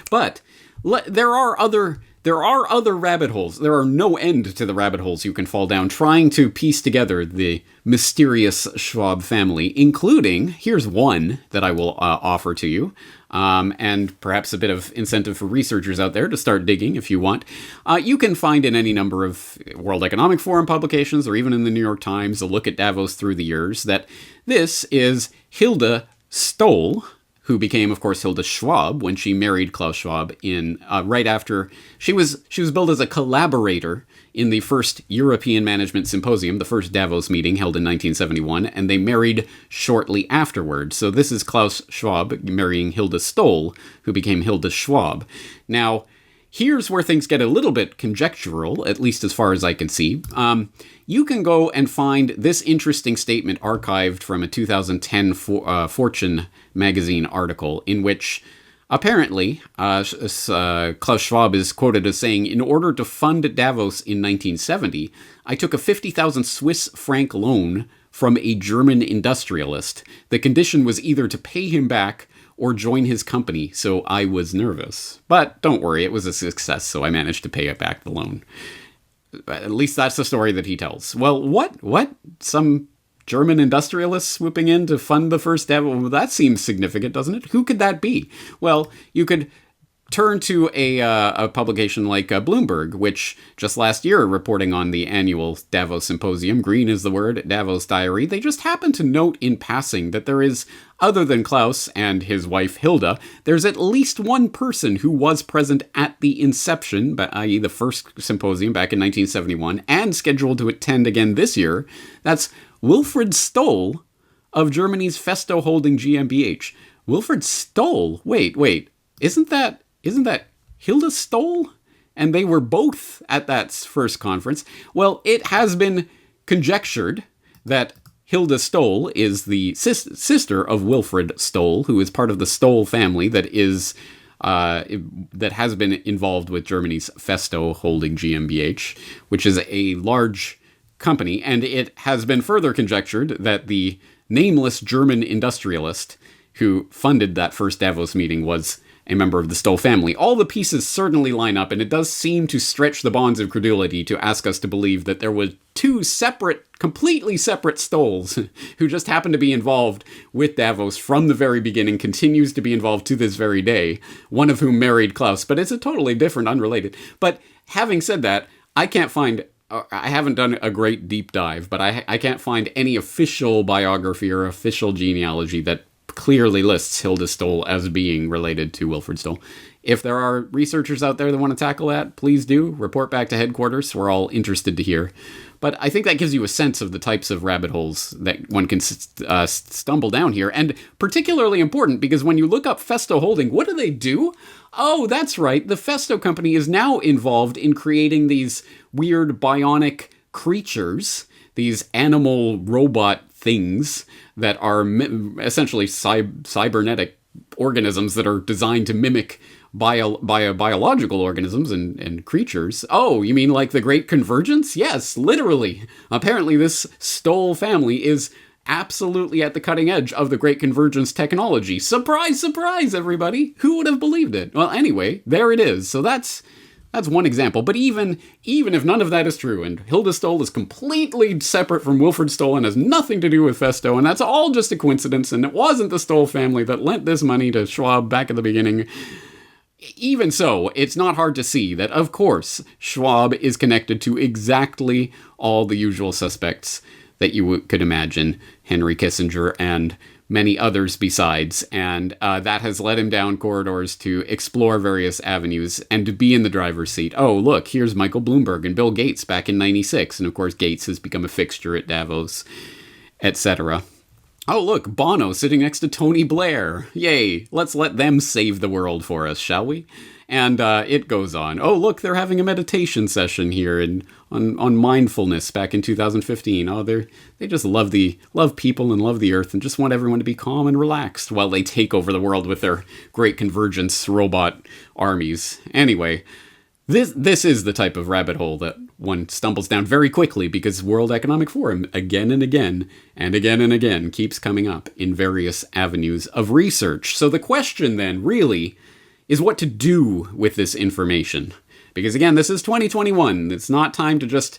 But there are other rabbit holes. There are no end to the rabbit holes you can fall down trying to piece together the mysterious Schwab family, including, here's one that I will offer to you, and perhaps a bit of incentive for researchers out there to start digging if you want. You can find in any number of World Economic Forum publications, or even in the New York Times, a look at Davos through the years, that this is Hilde Stoll, who became, of course, Hilde Schwab when she married Klaus Schwab in right after she was billed as a collaborator in the first European Management Symposium, the first Davos meeting held in 1971, and they married shortly afterward. So this is Klaus Schwab marrying Hilde Stoll, who became Hilde Schwab. Now, here's where things get a little bit conjectural, at least as far as I can see. You can go and find this interesting statement archived from a 2010 Fortune magazine article in which apparently Klaus Schwab is quoted as saying, "In order to fund Davos in 1970, I took a 50,000 Swiss franc loan from a German industrialist. The condition was either to pay him back or join his company, so I was nervous. But don't worry, it was a success, so I managed to pay back the loan." At least that's the story that he tells. Well, what? Some German industrialists swooping in to fund the first Davos? Well, that seems significant, doesn't it? Who could that be? Well, you could turn to a publication like Bloomberg, which just last year, reporting on the annual Davos Symposium, green is the word, Davos Diary, they just happened to note in passing that there is, other than Klaus and his wife Hilda, there's at least one person who was present at the inception, i.e. the first symposium back in 1971, and scheduled to attend again this year. That's Wilfried Stoll of Germany's Festo Holding GmbH. Wilfried Stoll? Wait, isn't that Hilde Stoll? And they were both at that first conference. Well, it has been conjectured that Hilde Stoll is the sister of Wilfried Stoll, who is part of the Stoll family that has been involved with Germany's Festo Holding GmbH, which is a large company. And it has been further conjectured that the nameless German industrialist who funded that first Davos meeting was a member of the Stoll family. All the pieces certainly line up, and it does seem to stretch the bonds of credulity to ask us to believe that there were two completely separate Stolls who just happened to be involved with Davos from the very beginning, continues to be involved to this very day, one of whom married Klaus, but it's a totally different, unrelated. But having said that, I haven't done a great deep dive, but I can't find any official biography or official genealogy that clearly lists Hilde Stoll as being related to Wilfried Stoll. If there are researchers out there that want to tackle that, please do. Report back to headquarters. We're all interested to hear. But I think that gives you a sense of the types of rabbit holes that one can stumble down here. And particularly important because when you look up Festo Holding, what do? Oh, that's right. The Festo company is now involved in creating these weird bionic creatures, these animal robot things that are essentially cybernetic organisms that are designed to mimic biological organisms and creatures. Oh, you mean like the Great Convergence? Yes, literally. Apparently this Stoll family is absolutely at the cutting edge of the Great Convergence technology. Surprise, surprise, everybody. Who would have believed it? Well, anyway, there it is. So that's one example. But even if none of that is true, and Hilde Stoll is completely separate from Wilfried Stoll and has nothing to do with Festo, and that's all just a coincidence, and it wasn't the Stoll family that lent this money to Schwab back at the beginning, even so, it's not hard to see that, of course, Schwab is connected to exactly all the usual suspects that you could imagine, Henry Kissinger and many others besides, and that has led him down corridors to explore various avenues and to be in the driver's seat. Oh, look, here's Michael Bloomberg and Bill Gates back in '96, and of course Gates has become a fixture at Davos, etc. Oh, look, Bono sitting next to Tony Blair. Yay, let's let them save the world for us, shall we? And it goes on. Oh, look, they're having a meditation session here on mindfulness back in 2015. Oh, they just love people and love the earth and just want everyone to be calm and relaxed while they take over the world with their great convergence robot armies. Anyway, this is the type of rabbit hole that one stumbles down very quickly because World Economic Forum again and again and again and again keeps coming up in various avenues of research. So the question then really is what to do with this information. Because again, this is 2021. It's not time to just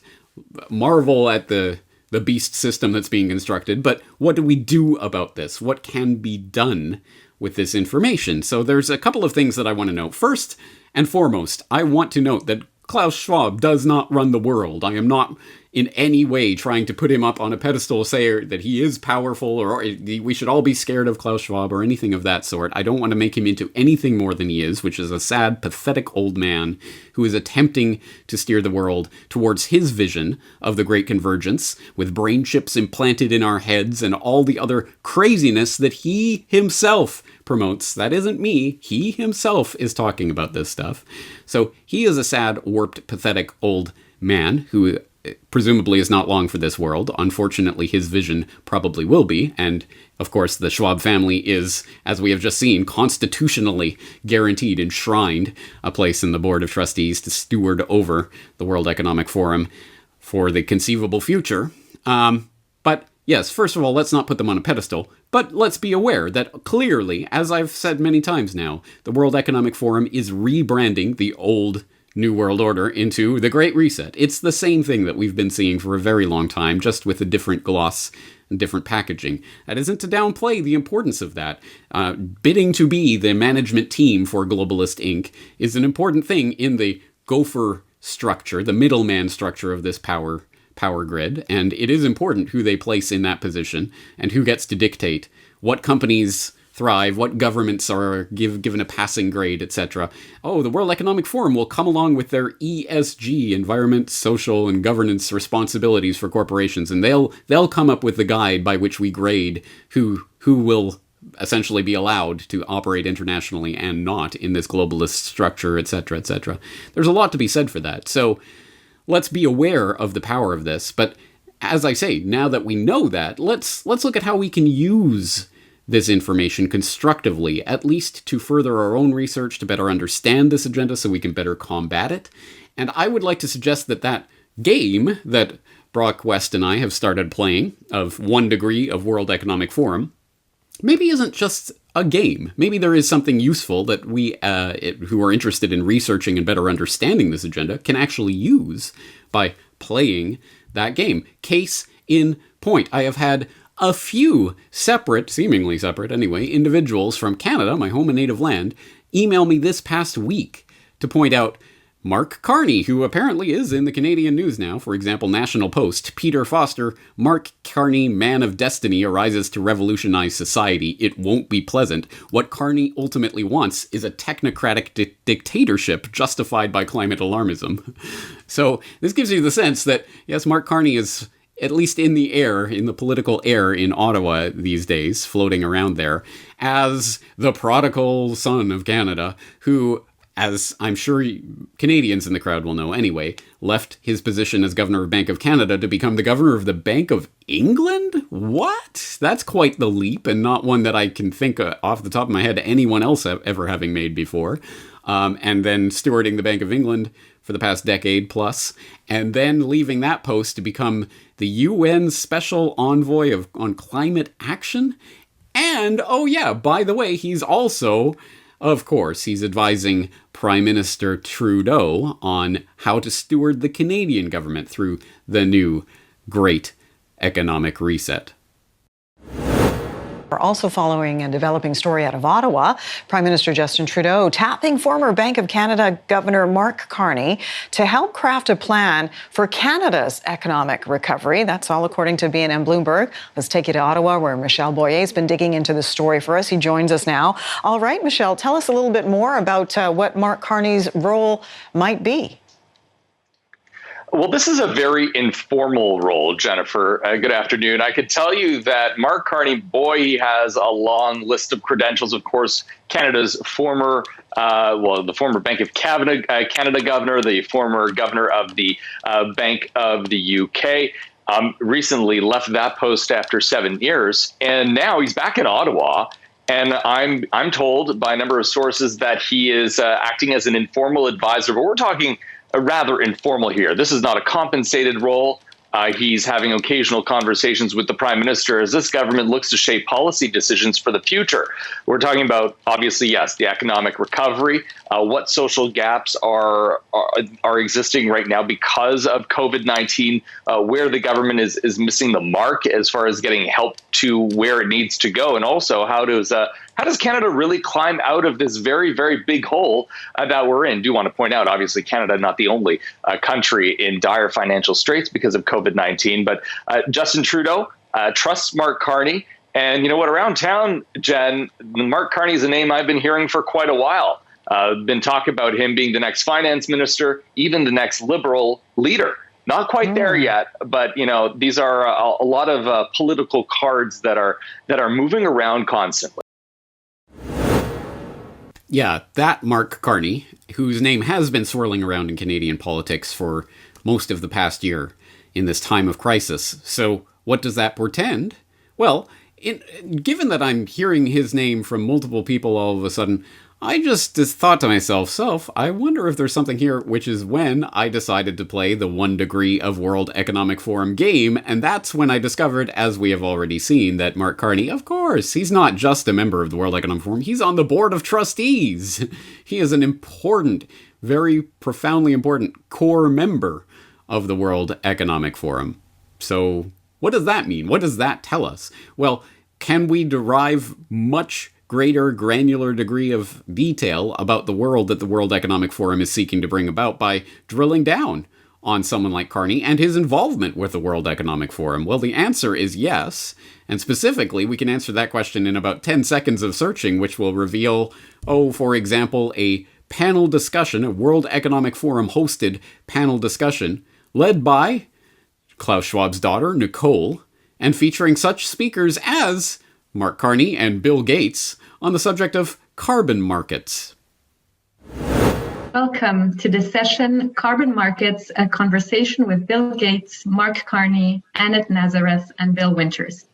marvel at the beast system that's being constructed, but what do we do about this? What can be done with this information? So there's a couple of things that I want to note. First and foremost, I want to note that Klaus Schwab does not run the world. I am not in any way trying to put him up on a pedestal, say that he is powerful or we should all be scared of Klaus Schwab or anything of that sort. I don't want to make him into anything more than he is, which is a sad, pathetic old man who is attempting to steer the world towards his vision of the Great Convergence with brain chips implanted in our heads and all the other craziness that he himself promotes. That isn't me. He himself is talking about this stuff. So he is a sad, warped, pathetic old man who presumably is not long for this world. Unfortunately, his vision probably will be. And of course, the Schwab family is, as we have just seen, constitutionally guaranteed, enshrined a place in the Board of Trustees to steward over the World Economic Forum for the conceivable future. But yes, first of all, let's not put them on a pedestal, but let's be aware that clearly, as I've said many times now, the World Economic Forum is rebranding the old New World Order into the Great Reset. It's the same thing that we've been seeing for a very long time, just with a different gloss and different packaging. That isn't to downplay the importance of that. Bidding to be the management team for Globalist Inc. is an important thing in the gopher structure, the middleman structure of this power grid, and it is important who they place in that position and who gets to dictate what companies thrive, what governments are given a passing grade, etc. Oh, the World Economic Forum will come along with their ESG, environment, social, and governance responsibilities for corporations, and they'll come up with the guide by which we grade who will essentially be allowed to operate internationally and not in this globalist structure, etc., etc. There's a lot to be said for that. So let's be aware of the power of this. But as I say, now that we know that, let's look at how we can use this information constructively, at least to further our own research, to better understand this agenda so we can better combat it. And I would like to suggest that game that Brock West and I have started playing of 1 degree of World Economic Forum maybe isn't just a game. Maybe there is something useful that we who are interested in researching and better understanding this agenda can actually use by playing that game. Case in point, I have had a few seemingly separate anyway, individuals from Canada, my home and native land, email me this past week to point out Mark Carney, who apparently is in the Canadian news now, for example, National Post, Peter Foster, Mark Carney, man of destiny, arises to revolutionize society. It won't be pleasant. What Carney ultimately wants is a technocratic dictatorship justified by climate alarmism. So this gives you the sense that, yes, Mark Carney is at least in the air, in the political air in Ottawa these days, floating around there, as the prodigal son of Canada, who, as I'm sure Canadians in the crowd will know anyway, left his position as Governor of Bank of Canada to become the Governor of the Bank of England? What? That's quite the leap, and not one that I can think off the top of my head anyone else ever having made before. And then stewarding the Bank of England for the past decade plus, and then leaving that post to become the UN Special Envoy on Climate Action. And, oh yeah, by the way, he's also, of course, he's advising Prime Minister Trudeau on how to steward the Canadian government through the new Great Economic Reset. We're also following a developing story out of Ottawa. Prime Minister Justin Trudeau tapping former Bank of Canada Governor Mark Carney to help craft a plan for Canada's economic recovery. That's all according to BNN Bloomberg. Let's take you to Ottawa, where Michel Boyer's been digging into the story for us. He joins us now. All right, Michel, tell us a little bit more about what Mark Carney's role might be. Well, this is a very informal role, Jennifer. Good afternoon. I could tell you that Mark Carney, boy, he has a long list of credentials. Of course, Canada's former, the former Bank of Canada governor, the former governor of the Bank of the UK. Recently left that post after 7 years, and now he's back in Ottawa. And I'm told by a number of sources that he is acting as an informal advisor, but we're talking rather informal here. This is not a compensated role. He's having occasional conversations with the Prime Minister as this government looks to shape policy decisions for the future. We're talking about, obviously, yes, the economic recovery, what social gaps are existing right now because of COVID-19, where the government is missing the mark as far as getting help to where it needs to go, and also how does Canada really climb out of this very, very big hole that we're in? Do want to point out, obviously, Canada not the only country in dire financial straits because of COVID-19, but Justin Trudeau trusts Mark Carney. And you know what? Around town, Jen, Mark Carney is a name I've been hearing for quite a while. Been talking about him being the next finance minister, even the next Liberal leader. Not quite there yet, but these are a lot of political cards that are moving around constantly. Yeah, that Mark Carney, whose name has been swirling around in Canadian politics for most of the past year in this time of crisis. So what does that portend? Well, given that I'm hearing his name from multiple people all of a sudden, I just thought to myself, I wonder if there's something here, which is when I decided to play the 1 degree of World Economic Forum game, and that's when I discovered, as we have already seen, that Mark Carney, of course, he's not just a member of the World Economic Forum, he's on the board of trustees. He is an important, very profoundly important core member of the World Economic Forum. So what does that mean? What does that tell us? Well, can we derive much greater granular degree of detail about the world that the World Economic Forum is seeking to bring about by drilling down on someone like Carney and his involvement with the World Economic Forum? Well, the answer is yes. And specifically, we can answer that question in about 10 seconds of searching, which will reveal, for example, a panel discussion, a World Economic Forum hosted panel discussion led by Klaus Schwab's daughter, Nicole, and featuring such speakers as Mark Carney and Bill Gates on the subject of carbon markets. Welcome to this session, Carbon Markets, a conversation with Bill Gates, Mark Carney, Annette Nazareth, and Bill Winters.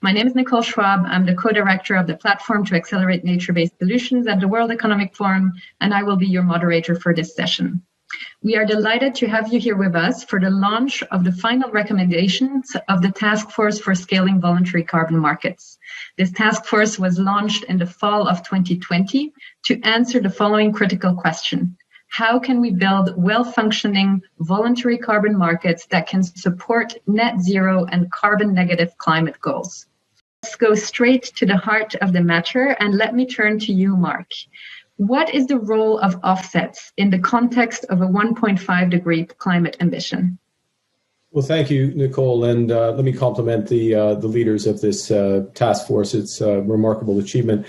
My name is Nicole Schwab. I'm the co-director of the Platform to Accelerate Nature-Based Solutions at the World Economic Forum, and I will be your moderator for this session. We are delighted to have you here with us for the launch of the final recommendations of the Task Force for Scaling Voluntary Carbon Markets. This task force was launched in the fall of 2020 to answer the following critical question. How can we build well-functioning voluntary carbon markets that can support net zero and carbon negative climate goals? Let's go straight to the heart of the matter, and let me turn to you, Mark. What is the role of offsets in the context of a 1.5 degree climate ambition? Well, thank you, Nicole, and let me compliment the leaders of this task force. It's a remarkable achievement.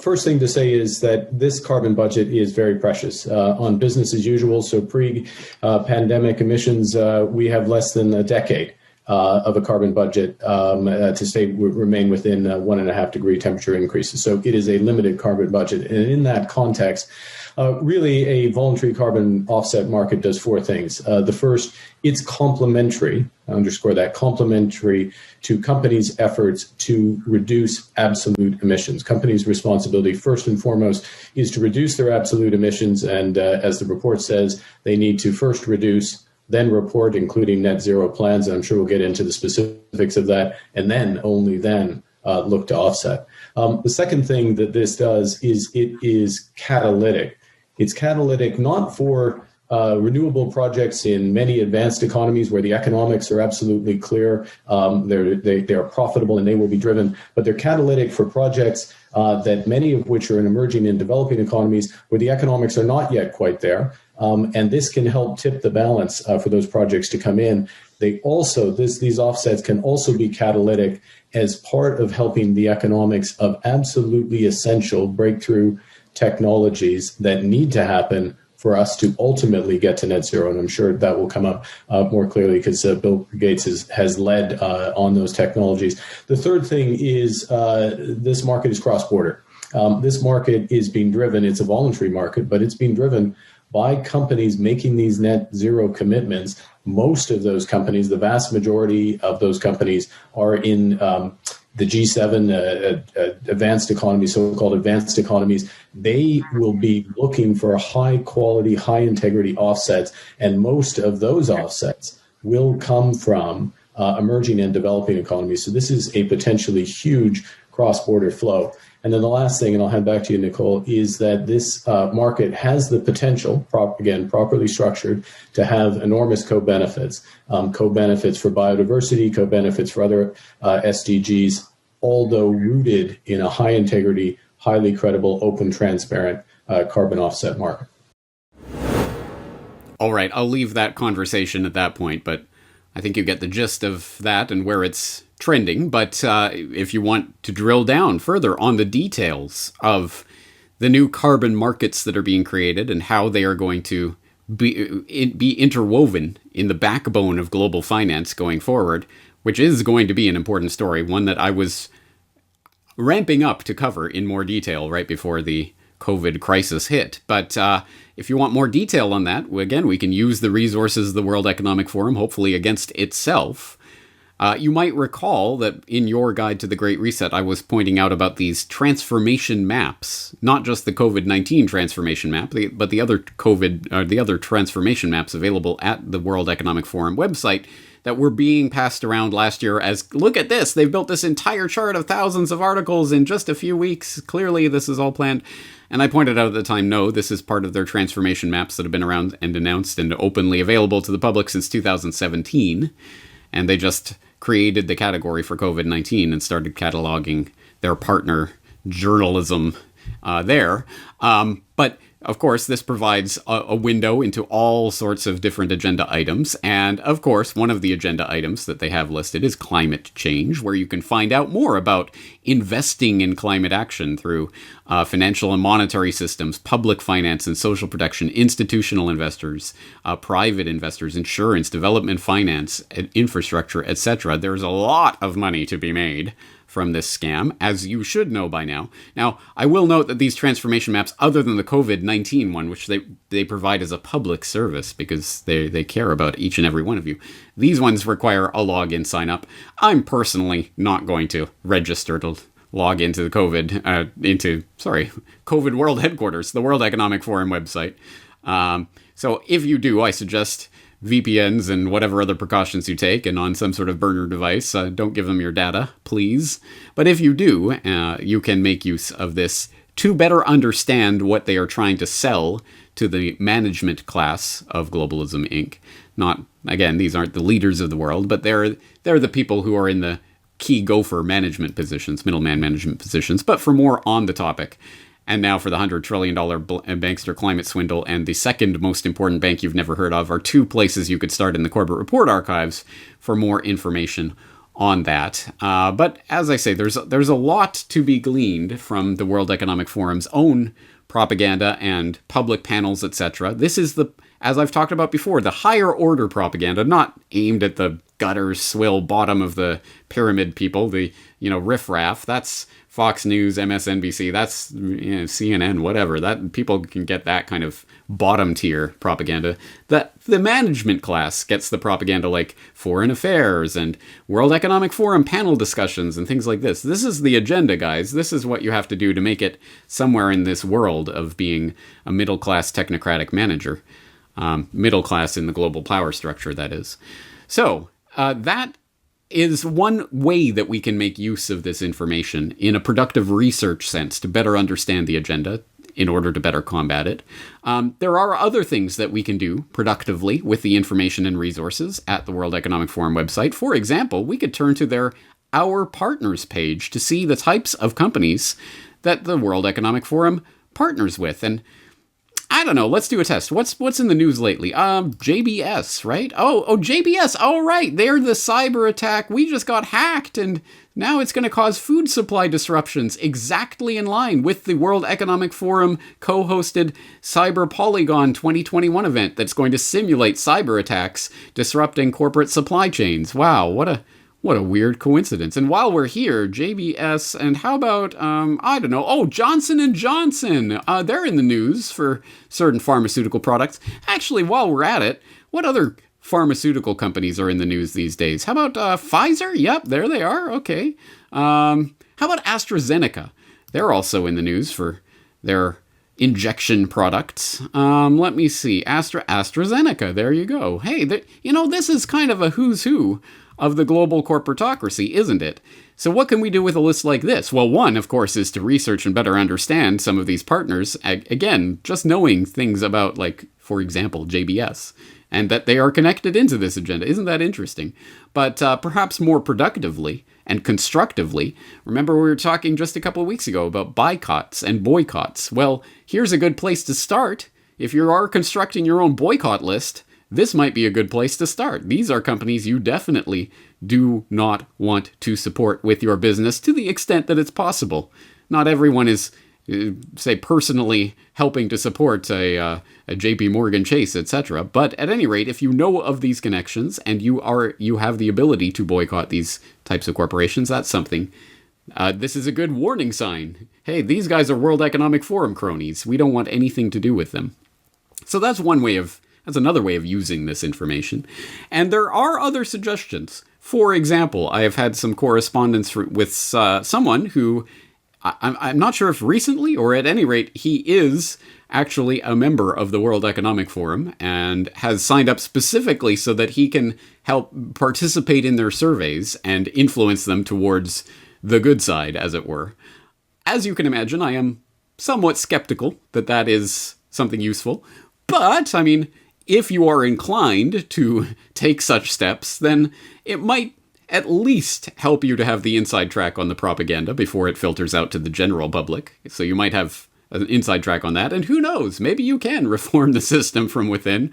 First thing to say is that this carbon budget is very precious. On business as usual, so pre-pandemic emissions, we have less than a decade of a carbon budget to remain within 1.5 degree temperature increases. So it is a limited carbon budget. And in that context, really a voluntary carbon offset market does four things. The first, it's complementary, I underscore that, complementary to companies' efforts to reduce absolute emissions. Companies' responsibility, first and foremost, is to reduce their absolute emissions. And as the report says, they need to first reduce, then report, including net zero plans, and I'm sure we'll get into the specifics of that, and then, only then, look to offset. The second thing that this does is it is catalytic. It's catalytic not for renewable projects in many advanced economies where the economics are absolutely clear, they are profitable and they will be driven, but they're catalytic for projects that many of which are emerging in developing economies where the economics are not yet quite there. And this can help tip the balance for those projects to come in. They also, these offsets can also be catalytic as part of helping the economics of absolutely essential breakthrough technologies that need to happen for us to ultimately get to net zero. And I'm sure that will come up more clearly because Bill Gates has led on those technologies. The third thing is this market is cross-border. This market is being driven, it's a voluntary market, but it's being driven by companies making these net zero commitments. Most of those companies, the vast majority of those companies, are in the G7 advanced economies, so-called advanced economies. They will be looking for high quality, high integrity offsets, and most of those offsets will come from emerging and developing economies. So this is a potentially huge cross-border flow. And then the last thing, and I'll hand back to you, Nicole, is that this market has the potential, properly structured, to have enormous co-benefits. Co-benefits for biodiversity, co-benefits for other SDGs, although rooted in a high integrity, highly credible, open, transparent carbon offset market. All right, I'll leave that conversation at that point, but I think you get the gist of that and where it's trending. But if you want to drill down further on the details of the new carbon markets that are being created and how they are going to be interwoven in the backbone of global finance going forward, which is going to be an important story, one that I was ramping up to cover in more detail right before the COVID crisis hit. But if you want more detail on that, again, we can use the resources of the World Economic Forum, hopefully against itself. You might recall that in your guide to the Great Reset, I was pointing out about these transformation maps, not just the COVID-19 transformation map, but the other transformation maps available at the World Economic Forum website that were being passed around last year as, look at this, they've built this entire chart of thousands of articles in just a few weeks. Clearly, this is all planned. And I pointed out at the time, no, this is part of their transformation maps that have been around and announced and openly available to the public since 2017. And they just created the category for COVID-19 and started cataloging their partner journalism there. But of course, this provides a window into all sorts of different agenda items. And of course, one of the agenda items that they have listed is climate change, where you can find out more about investing in climate action through financial and monetary systems, public finance and social protection, institutional investors, private investors, insurance, development finance, infrastructure, etc. There's a lot of money to be made from this scam, as you should know by now. Now, I will note that these transformation maps, other than the COVID-19 one, which they provide as a public service because they care about each and every one of you, these ones require a login sign up. I'm personally not going to register to log into the COVID World Headquarters, the World Economic Forum website. So if you do, I suggest VPNs and whatever other precautions you take, and on some sort of burner device. Don't give them your data, please. But if you do, you can make use of this to better understand what they are trying to sell to the management class of Globalism Inc. Not, again, these aren't the leaders of the world, but they're the people who are in the key gopher management positions, middleman management positions. But for more on the topic, and now for the $100 trillion bankster climate swindle and the second most important bank you've never heard of are two places you could start in the Corbett Report archives for more information on that. But as I say, there's a lot to be gleaned from the World Economic Forum's own propaganda and public panels, etc. This is as I've talked about before, the higher order propaganda, not aimed at the gutter swill bottom of the pyramid people, the riffraff. That's Fox News, MSNBC, that's CNN, whatever. That people can get that kind of bottom tier propaganda. The management class gets the propaganda like foreign affairs and World Economic Forum panel discussions and things like this. This is the agenda, guys. This is what you have to do to make it somewhere in this world of being a middle class technocratic manager. Middle class in the global power structure, that is. So that is one way that we can make use of this information in a productive research sense to better understand the agenda in order to better combat it. There are other things that we can do productively with the information and resources at the World Economic Forum website. For example, we could turn to their Our Partners page to see the types of companies that the World Economic Forum partners with. And I don't know. Let's do a test. What's in the news lately? JBS, right? Oh, JBS. Oh, right. They're the cyber attack. We just got hacked, and now it's going to cause food supply disruptions, exactly in line with the World Economic Forum co-hosted Cyber Polygon 2021 event that's going to simulate cyber attacks disrupting corporate supply chains. Wow, what a weird coincidence. And while we're here, JBS, and how about, I don't know, Johnson & Johnson. They're in the news for certain pharmaceutical products. Actually, while we're at it, what other pharmaceutical companies are in the news these days? How about Pfizer? Yep, there they are. Okay. How about AstraZeneca? They're also in the news for their injection products. Let me see. AstraZeneca. There you go. Hey, this is kind of a who's who of the global corporatocracy, isn't it? So what can we do with a list like this? Well, one, of course, is to research and better understand some of these partners. Again, just knowing things about, like, for example, JBS, and that they are connected into this agenda. Isn't that interesting? But perhaps more productively and constructively, remember we were talking just a couple of weeks ago about boycotts and boycotts. Well, here's a good place to start. If you are constructing your own boycott list, this might be a good place to start. These are companies you definitely do not want to support with your business to the extent that it's possible. Not everyone is, say, personally helping to support a JP Morgan Chase, etc. But at any rate, if you know of these connections and you have the ability to boycott these types of corporations, that's something. This is a good warning sign. Hey, these guys are World Economic Forum cronies. We don't want anything to do with them. So that's another way of using this information. And there are other suggestions. For example, I have had some correspondence with someone who, I'm not sure if recently, or at any rate, he is actually a member of the World Economic Forum and has signed up specifically so that he can help participate in their surveys and influence them towards the good side, as it were. As you can imagine, I am somewhat skeptical that is something useful. But, I mean, if you are inclined to take such steps, then it might at least help you to have the inside track on the propaganda before it filters out to the general public. So you might have an inside track on that, and who knows, maybe you can reform the system from within.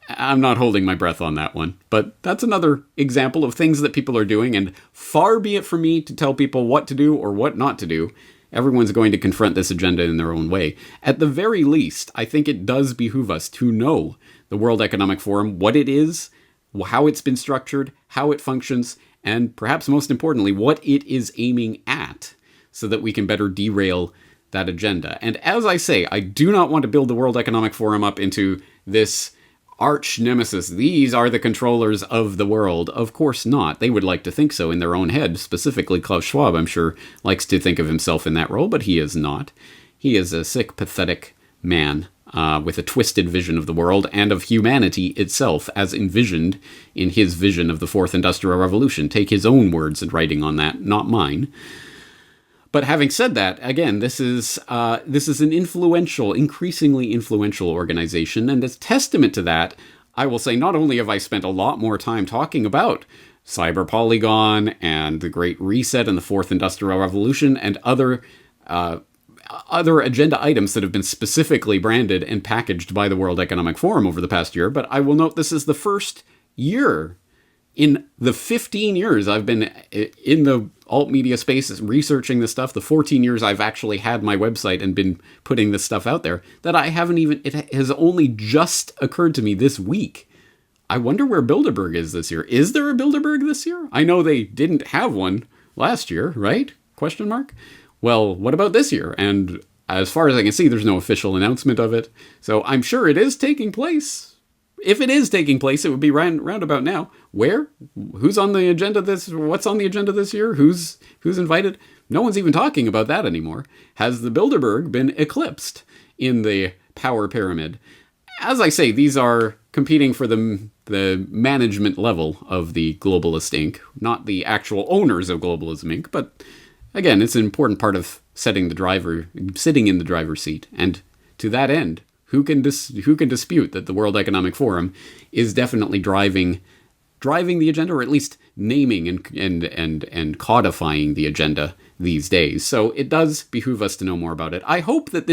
I'm not holding my breath on that one, but that's another example of things that people are doing, and far be it from me to tell people what to do or what not to do. Everyone's going to confront this agenda in their own way. At the very least, I think it does behoove us to know the World Economic Forum, what it is, how it's been structured, how it functions, and perhaps most importantly, what it is aiming at, so that we can better derail that agenda. And as I say, I do not want to build the World Economic Forum up into this arch nemesis. These are the controllers of the world. Of course not. They would like to think so in their own head. Specifically, Klaus Schwab, I'm sure, likes to think of himself in that role, but he is not. He is a sick, pathetic man with a twisted vision of the world and of humanity itself, as envisioned in his vision of the Fourth Industrial Revolution. Take his own words and writing on that, not mine. But having said that, again, this is an influential, increasingly influential organization, and as testament to that, I will say not only have I spent a lot more time talking about Cyber Polygon and the Great Reset and the Fourth Industrial Revolution and other agenda items that have been specifically branded and packaged by the World Economic Forum over the past year, but I will note this is the first year in the 15 years I've been in the alt media space researching this stuff, the 14 years I've actually had my website and been putting this stuff out there, that it has only just occurred to me this week. I wonder where Bilderberg is this year. Is there a Bilderberg this year? I know they didn't have one last year, right? Question mark? Well, what about this year? And as far as I can see, there's no official announcement of it. So I'm sure it is taking place. If it is taking place, it would be round about now. Where? Who's on the agenda what's on the agenda this year? Who's invited? No one's even talking about that anymore. Has the Bilderberg been eclipsed in the power pyramid? As I say, these are competing for the management level of the Globalist Inc., not the actual owners of Globalism Inc., but again, it's an important part of sitting in the driver's seat. And to that end, who can dispute that the World Economic Forum is definitely driving the agenda, or at least naming and codifying the agenda these days? So it does behoove us to know more about it. I hope that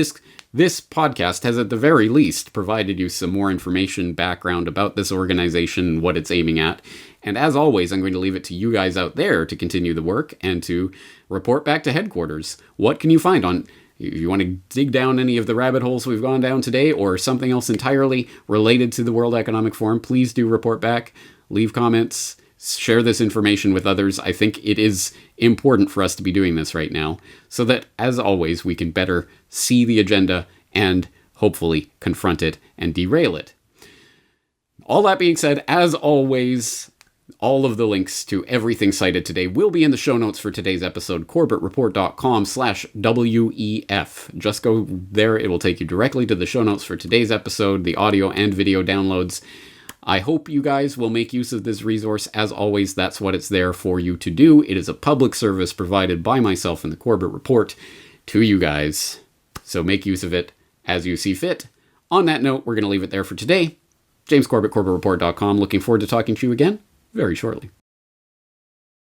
This podcast has at the very least provided you some more information, background about this organization and what it's aiming at. And as always, I'm going to leave it to you guys out there to continue the work and to report back to headquarters. What can you find on... If you want to dig down any of the rabbit holes we've gone down today or something else entirely related to the World Economic Forum, please do report back, leave comments, share this information with others. I think it is important for us to be doing this right now so that, as always, we can better see the agenda and hopefully confront it and derail it. All that being said, as always, all of the links to everything cited today will be in the show notes for today's episode, corbettreport.com/WEF. Just go there. It will take you directly to the show notes for today's episode, the audio and video downloads. I hope you guys will make use of this resource. As always, that's what it's there for you to do. It is a public service provided by myself and the Corbett Report to you guys. So make use of it as you see fit. On that note, we're going to leave it there for today. James Corbett, CorbettReport.com. Looking forward to talking to you again very shortly.